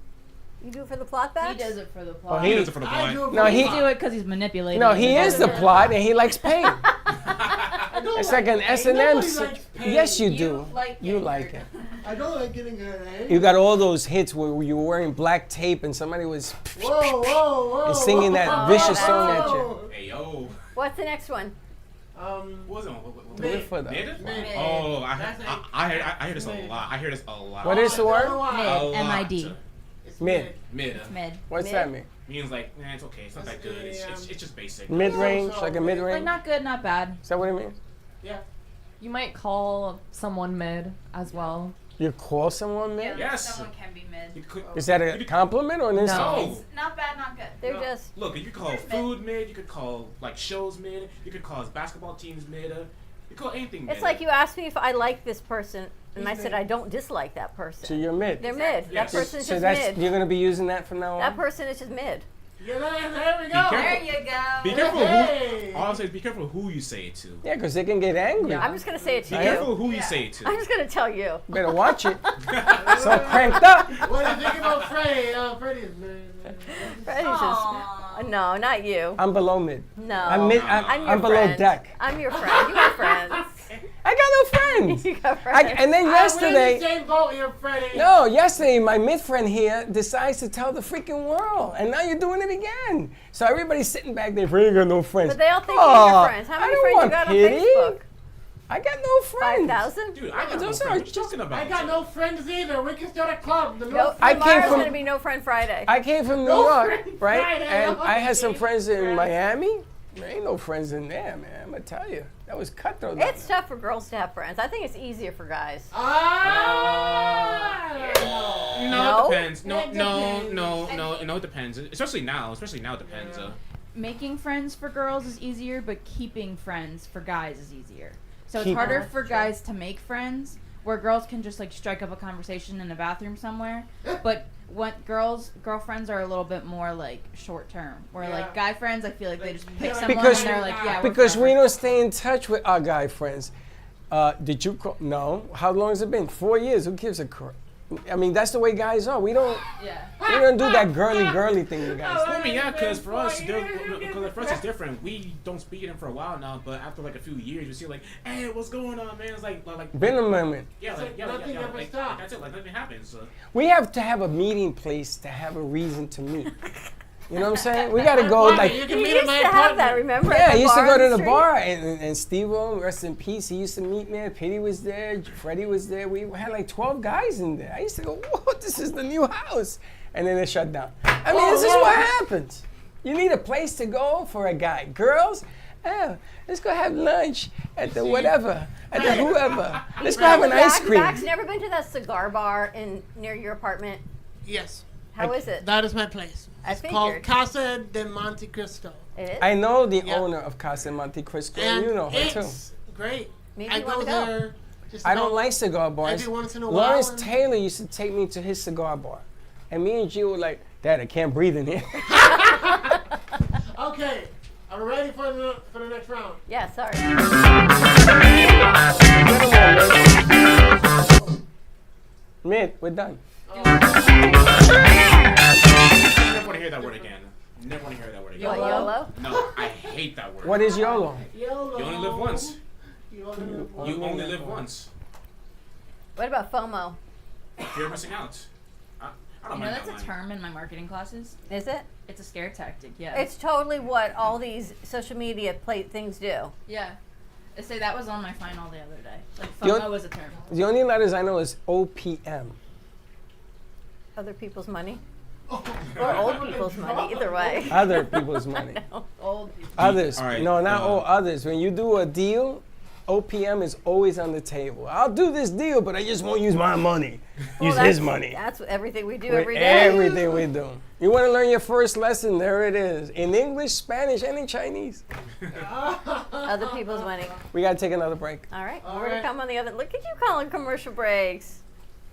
You do it for the plot, He Babs? does it for the Oh, plot. He does it for the I do plot. it for No, the he- You plot. do it because he's manipulating. No, you. he is the plot, and he likes pain. I don't It's like like an pain. S&M. Nobody likes pain. Yes, you do. like You getting like hurt. it. I don't like getting hurt. Eh? You got all those hits where you were wearing black tape and somebody was Whoa, whoa, whoa. and singing that whoa, vicious whoa. song at you. Hey, yo. What's the next one? What was it? What Do it for the. Mid? Mid. Oh, That's I hear this mid. a lot. I hear this a lot. What is the word? A Mid. lot. M-I-D. It's Mid. Mid. It's mid. What's Mid? that mean? Means like, it's okay. It's not that good. It's just basic. Mid-range, like a Like mid-range. not good, not bad. Is that what it means? Yeah. You might call someone mid as well. You call someone mid? Yes. Someone can be mid. You could, Is that a compliment or an insult? no. It's not bad, not good. They're just. Look, you could call food mid. You could call like shows mid. You could call basketball teams mid. You could call anything mid. It's like you asked me if I like this person, and I He's said mid. I don't dislike that person. So you're mid. They're mid. Yes. That person's So just that's mid. you're gonna be using that from now That on. person is just mid. Yeah, there we Be go. careful. There you go. Be careful Hey. who. All I'm saying is be careful who you say it to. Yeah, because they can get angry. I'm just gonna say it Be to careful you. who you say it to. I'm just gonna tell you. Better watch it. So cranked up. What do you think about Freddie? Freddie's mid. Freddie's just. No, not you. I'm below mid. No. I'm mid. I'm your I'm below friend. deck. I'm your friend. You have friends. I got no friends. You got friends. And then We're in the yesterday. same boat here, Freddie. No, yesterday my mid friend here decides to tell the freaking world, and now you're doing it again. So everybody's sitting back there, Freddie got no friends. But they all think Aw, you're your friends. How I many don't friends you want got pity. on Facebook? I got no friends. 5,000? Dude, I got no Those friends. are What you talking about? I got no friends either. We can start a club. The Nope. I came Tomorrow's from- gonna be No Friend Friday. I came from New No York, friends right? Friday, And I had some okay. friends in Friends. Miami. There ain't no friends in there, man. I'm gonna tell you, that was cutthroat. down It's there. tough for girls to have friends. I think it's easier for guys. Ah! No, No? it depends. No, It no, depends. no, it depends. Especially now. Especially now, it depends. Making friends for girls is easier, but keeping friends for guys is easier. So it's Keep- harder for guys to make friends, where girls can just like strike up a conversation in a bathroom somewhere. But what girlfriends are a little bit more like short term. Where Yeah. like guy friends, I feel like they just pick Yeah. someone Because- and they're like, yeah, we're Because we forever. don't stay in touch with our guy friends. Did you call? No. How long has it been? 4 years. Who gives a crap? I mean, that's the way guys are. We don't do that girly thing you guys do. I mean, yeah, because for us, it's different. We don't speak to them for a while now, but after like a few years, you see like, hey, what's going on, man? It's like been a moment. Yeah, nothing ever stopped. That's it. Like nothing happens. So. We have to have a meeting place to have a reason to meet. You know what I'm saying? We gotta go like. You can You meet used at my to have apartment. that, remember? Yeah, at I the used to bar go on to the street? bar, and Steve-O, rest in peace, he used to meet me. Petey was there, Freddie was there. We had like 12 guys in there. I used to go, whoa, this is the new house. And then it shut down. I mean, this is what happens. You need a place to go for a guy. Girls, let's go have lunch at the whatever, at the whoever. Let's go have an ice cream. Mac's never been to that cigar bar near your apartment? Yes. How is it? That is my place. I It's called figured. Casa de Monte Cristo. It is? I know the owner of Casa Monte Cristo, and you know her too. It's great. Maybe I you wanna go go. there. Just I don't about like cigar bars. every once in a while. Lawrence and- Taylor used to take me to his cigar bar. And me and G were like, Dad, I can't breathe in here. Okay. Are we ready for the next round? Yeah, sorry. Mid, we're done. I never want to hear that word again. Never want to hear that word again. What, YOLO? No, I hate that word. What is YOLO? YOLO. You only live once. You only live once. You only live once. What about FOMO? You're missing out. I don't You know mind that's that a line. term in my marketing classes. Is it? It's a scare tactic. Yeah. It's totally what all these social media things do. yeah. I say that was on my final the other day. Like You- FOMO was a term. The only letters I know is OPM. Other people's money? Or old people's money, either way. Other people's money. Old people. Others. All right, No, not all others. When you do a deal, OPM is always on the table. I'll do this deal, but I just won't use my money. Use his money. That's everything we do With every day. everything we do. You want to learn your first lesson? There it is. In English, Spanish, and in Chinese. Other people's money. We got to take another break. All right, All more to right. come on the other. Look at you calling commercial breaks.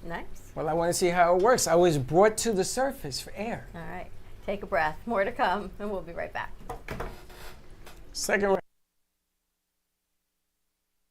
Nice. Well, I want to see how it works. I was brought to the surface for air. All right, take a breath. More to come, and we'll be right back. Second round.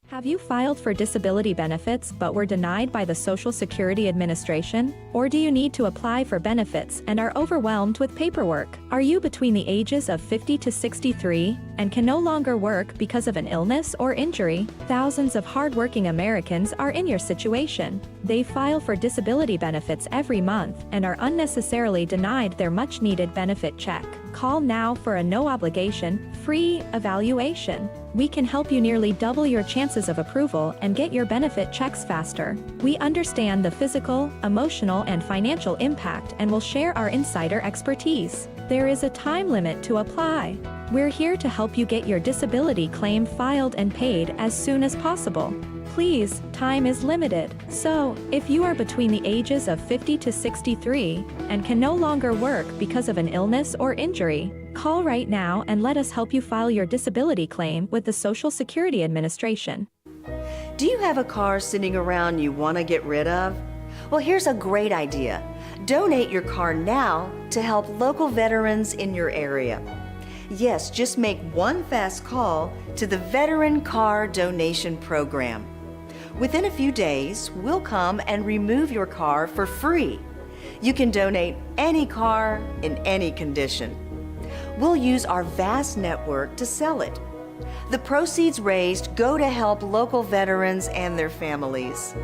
Have you filed for disability benefits but were denied by the Social Security Administration? Or do you need to apply for benefits and are overwhelmed with paperwork? Are you between the ages of 50 to 63 and can no longer work because of an illness or injury? Thousands of hardworking Americans are in your situation. They file for disability benefits every month and are unnecessarily denied their much-needed benefit check. Call now for a no-obligation, free evaluation. We can help you nearly double your chances of approval and get your benefit checks faster. We understand the physical, emotional, and financial impact and will share our insider expertise. There is a time limit to apply. We're here to help you get your disability claim filed and paid as soon as possible. Please, time is limited. So, if you are between the ages of 50 to 63 and can no longer work because of an illness or injury, call right now and let us help you file your disability claim with the Social Security Administration. Do you have a car sitting around you want to get rid of? Well, here's a great idea. Donate your car now to help local veterans in your area. Yes, just make one fast call to the Veteran Car Donation Program. Within a few days, we'll come and remove your car for free. You can donate any car in any condition. We'll use our vast network to sell it. The proceeds raised go to help local veterans and their families.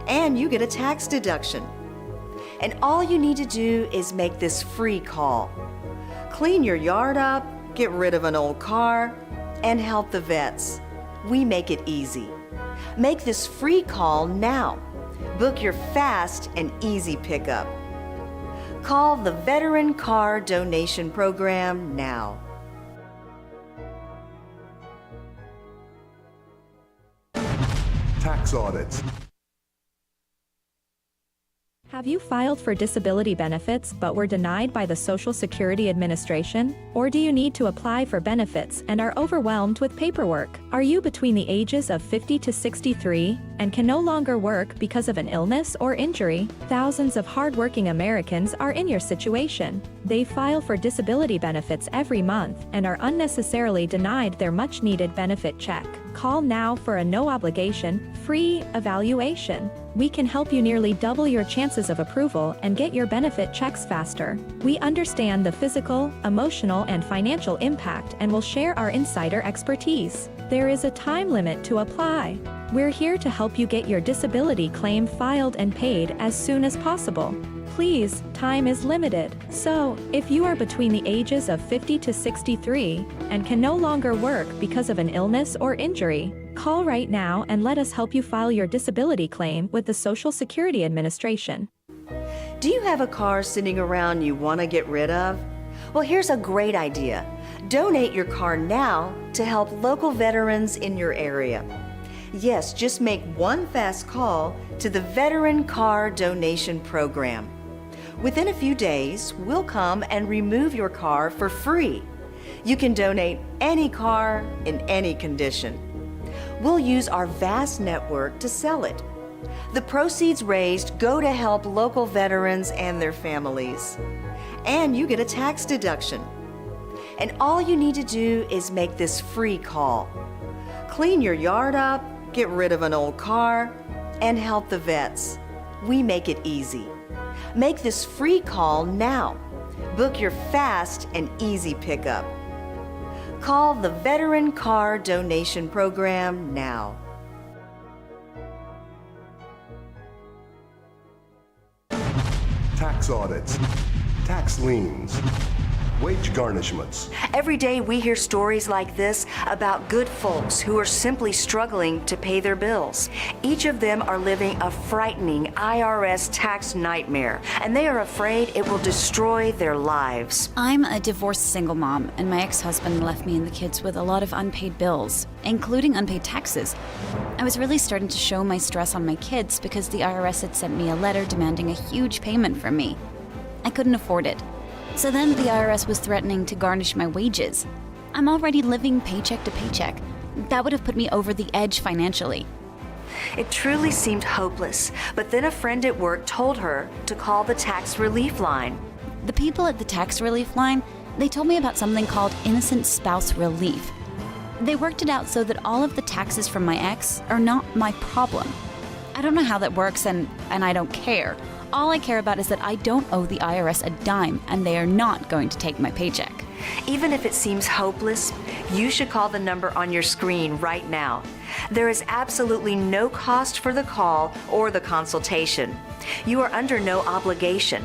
And you get a tax deduction. And all you need to do is make this free call. Clean your yard up, get rid of an old car, and help the vets. We make it easy. Make this free call now. Book your fast and easy pickup. Call the Veteran Car Donation Program now. Tax audits. Have you filed for disability benefits but were denied by the Social Security Administration? Or do you need to apply for benefits and are overwhelmed with paperwork? Are you between the ages of 50 to 63 and can no longer work because of an illness or injury? Thousands of hardworking Americans are in your situation. They file for disability benefits every month and are unnecessarily denied their much-needed benefit check. Call now for a no-obligation, free evaluation. We can help you nearly double your chances of approval and get your benefit checks faster. We understand the physical, emotional, and financial impact and will share our insider expertise. There is a time limit to apply. We're here to help you get your disability claim filed and paid as soon as possible. Please, time is limited. So, if you are between the ages of 50 to 63 and can no longer work because of an illness or injury, call right now and let us help you file your disability claim with the Social Security Administration. Do you have a car sitting around you want to get rid of? Well, here's a great idea. Donate your car now to help local veterans in your area. Yes, just make one fast call to the Veteran Car Donation Program. Within a few days, we'll come and remove your car for free. You can donate any car in any condition. We'll use our vast network to sell it. The proceeds raised go to help local veterans and their families. And you get a tax deduction. And all you need to do is make this free call. Clean your yard up, get rid of an old car, and help the vets. We make it easy. Make this free call now. Book your fast and easy pickup. Call the Veteran Car Donation Program now. Tax audits, tax liens, wage garnishments. Every day we hear stories like this about good folks who are simply struggling to pay their bills. Each of them are living a frightening IRS tax nightmare, and they are afraid it will destroy their lives. I'm a divorced single mom, and my ex-husband left me and the kids with a lot of unpaid bills, including unpaid taxes. I was really starting to show my stress on my kids because the IRS had sent me a letter demanding a huge payment from me. I couldn't afford it. So then the IRS was threatening to garnish my wages. I'm already living paycheck to paycheck. That would have put me over the edge financially. It truly seemed hopeless, but then a friend at work told her to call the tax relief line. The people at the tax relief line, they told me about something called innocent spouse relief. They worked it out so that all of the taxes from my ex are not my problem. I don't know how that works, and I don't care. All I care about is that I don't owe the IRS a dime, and they are not going to take my paycheck. Even if it seems hopeless, you should call the number on your screen right now. There is absolutely no cost for the call or the consultation. You are under no obligation.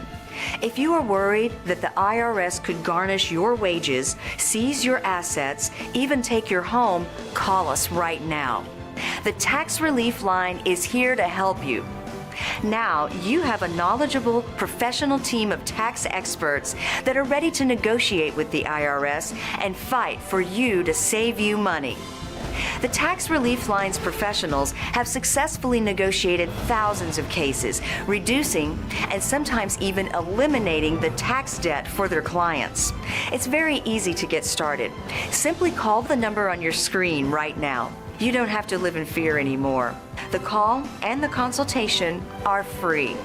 If you are worried that the IRS could garnish your wages, seize your assets, even take your home, call us right now. The Tax Relief Line is here to help you. Now, you have a knowledgeable, professional team of tax experts that are ready to negotiate with the IRS and fight for you to save you money. The Tax Relief Line's professionals have successfully negotiated thousands of cases, reducing and sometimes even eliminating the tax debt for their clients. It's very easy to get started. Simply call the number on your screen right now. You don't have to live in fear anymore. The call and the consultation are free.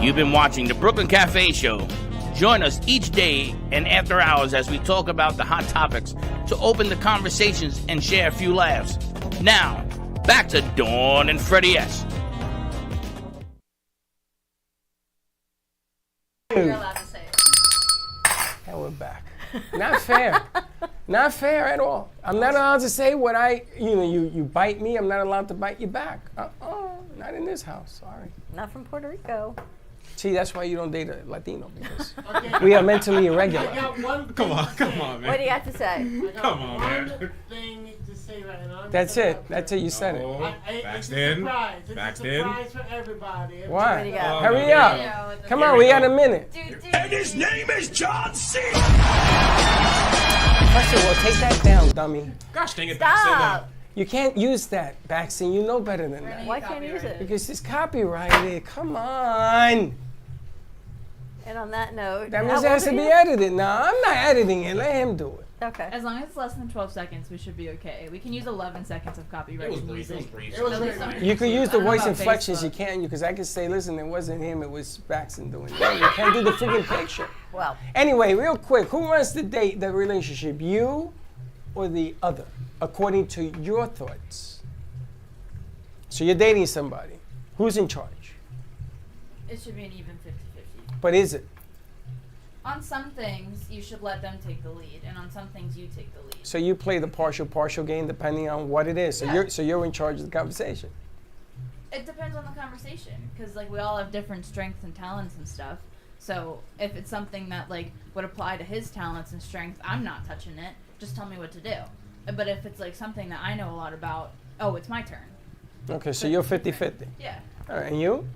You've been watching the Brooklyn Cafe Show. Join us each day and after hours as we talk about the hot topics to open the conversations and share a few laughs. Now, back to Dawn and Freddie S. You're allowed to say it. And we're back. Not fair. Not fair at all. I'm not allowed to say what you bite me, I'm not allowed to bite you back. Not in this house, sorry. Not from Puerto Rico. See, that's why you don't date a Latino, because we are mentally irregular. Come on, man. What do you have to say? Come on, man. One thing to say right now. That's it. That's it. You said it. Backed in. It's a surprise for everybody. Why? Hurry up. Come on, we got a minute. And his name is John C. First of all, take that down, dummy. Gosh dang it, Stop. You can't use that, Baxton. You know better than that. Why can't you use it? Because it's copyrighted. Come on. And on that note, That means it has to be edited. Now, I'm not editing it. Let him do it. Okay. As long as it's less than 12 seconds, we should be okay. We can use 11 seconds of copyrighted music. You can use the voice inflections, you can't, because I can say, listen, it wasn't him, it was Baxton doing it. You can't do the freaking picture. Well. Anyway, real quick, who wants to date the relationship, you or the other, according to your thoughts? So you're dating somebody. Who's in charge? It should be an even 50-50. But is it? On some things, you should let them take the lead, and on some things, you take the lead. So you play the partial game depending on what it is. So you're in charge of the conversation. It depends on the conversation, because like we all have different strengths and talents and stuff. So if it's something that like would apply to his talents and strengths, I'm not touching it. Just tell me what to do. But if it's like something that I know a lot about, oh, it's my turn. Okay, so you're 50-50. Yeah. All right, and you?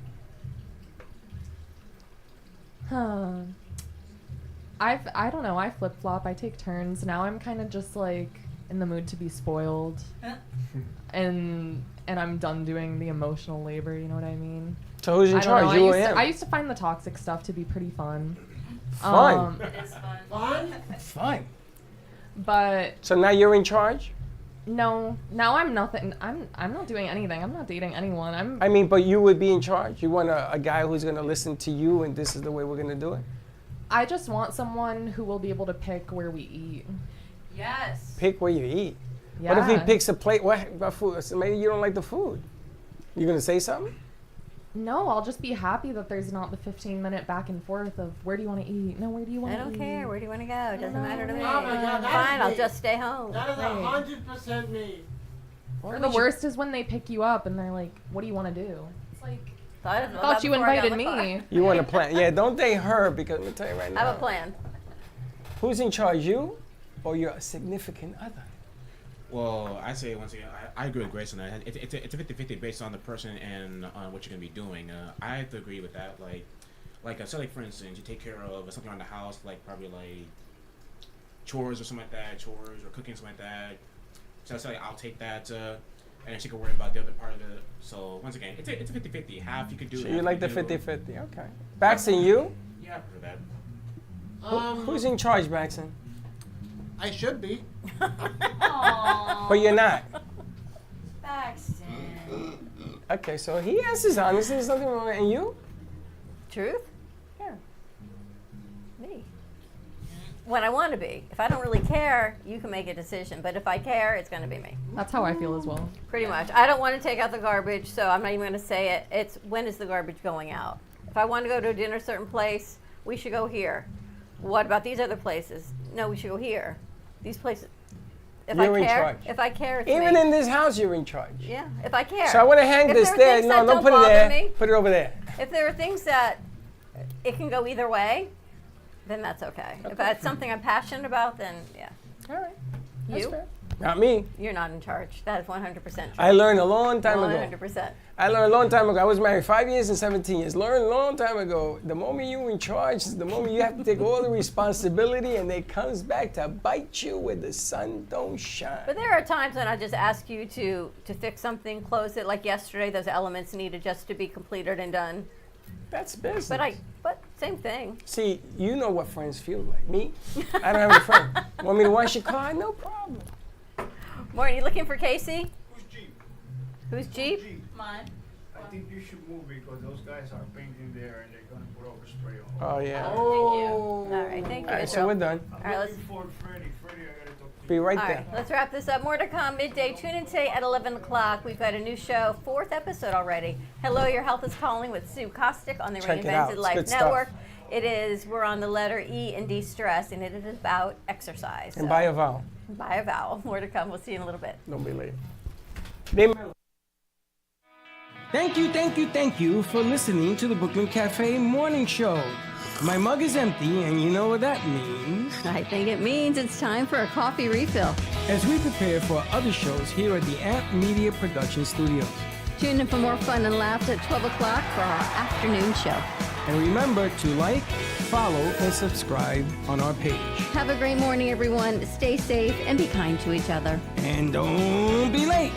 I don't know. I flip flop. I take turns. Now I'm kind of just like in the mood to be spoiled, and I'm done doing the emotional labor. You know what I mean? So who's in charge? You or him? I used to find the toxic stuff to be pretty fun. Fun. It is fun. Fun? Fun. But so now you're in charge? No. Now I'm nothing. I'm not doing anything. I'm not dating anyone. I mean, but you would be in charge. You want a guy who's going to listen to you, and this is the way we're going to do it. I just want someone who will be able to pick where we eat. Yes. Pick where you eat. Yeah. What if he picks a plate? What food? So maybe you don't like the food. You going to say something? No, I'll just be happy that there's not the 15-minute back and forth of where do you want to eat? No, where do you want to eat? I don't care. Where do you want to go? It doesn't matter to me. Oh my God, Fine, I'll just stay home. That is 100% me. Or the worst is when they pick you up and they're like, what do you want to do? It's like, I thought you invited me. You want a plan. Yeah, don't date her because let me tell you right now. I have a plan. Who's in charge, you or your significant other? Well, I say once again, I agree with Grace on that. It's a 50-50 based on the person and on what you're gonna be doing. I have to agree with that. So like for instance, you take care of something around the house, like probably like chores or something like that, chores or cooking something like that. So I say I'll take that, and she can worry about the other part of it. So once again, it's a 50-50. Half you could do. So you like the 50-50? Okay. Baxton, you? Yeah, I prefer that. Who's in charge, Baxton? I should be. But you're not. Baxton. Okay, so he answers honestly. There's nothing wrong. And you? Truth? Yeah. Me. When I want to be. If I don't really care, you can make a decision. But if I care, it's going to be me. That's how I feel as well. Pretty much. I don't want to take out the garbage, so I'm not even going to say it. It's when is the garbage going out? If I want to go to a dinner certain place, we should go here. What about these other places? No, we should go here. These places. If You're I in care, charge. if I care, it's Even me. in this house, you're in charge. Yeah, if I care. So I want to hang If this there are there. things No, that don't put it bother there. me, Put it over there. If there are things that it can go either way, then that's okay. If that's something I'm passionate about, then yeah. All right. You? fair. Not me. You're not in charge. That is 100% true. I learned a long time ago. 100%. I learned a long time ago. I was married 5 years and 17 years. Learned a long time ago. The moment you're in charge is the moment you have to take all the responsibility, and it comes back to bite you where the sun don't shine. But there are times when I just ask you to fix something, close it. Like yesterday, those elements needed just to be completed and done. That's business. But same thing. See, you know what friends feel like. Me, I don't have a friend. Want me to wash your car? No problem. Morning, you looking for Casey? Who's Jeep? Who's Jeep? Mine. I think you should move because those guys are painting there and they're gonna put overspray on. Oh, yeah. Thank you. All right, thank you. All right, so we're done. All right, let's For Freddie, I gotta talk to be right All there. right, let's wrap this up. More to come midday. Tune in today at 11 o'clock. We've got a new show, 4th episode already. Hello, Your Health is Calling with Sue Kostick on the Check it out. Reinvented It's Life good stuff. Network. We're on the letter E in de-stress, and it is about exercise. And buy a vowel. Buy a vowel. More to come. We'll see you in a little bit. Don't be late. Thank you for listening to the Brooklyn Cafe Morning Show. My mug is empty, and you know what that means. I think it means it's time for a coffee refill. As we prepare for other shows here at the Amp Media Production Studios. Tune in for more fun and laughs at 12 o'clock for our afternoon show. And remember to like, follow, and subscribe on our page. Have a great morning, everyone. Stay safe and be kind to each other. And don't be late.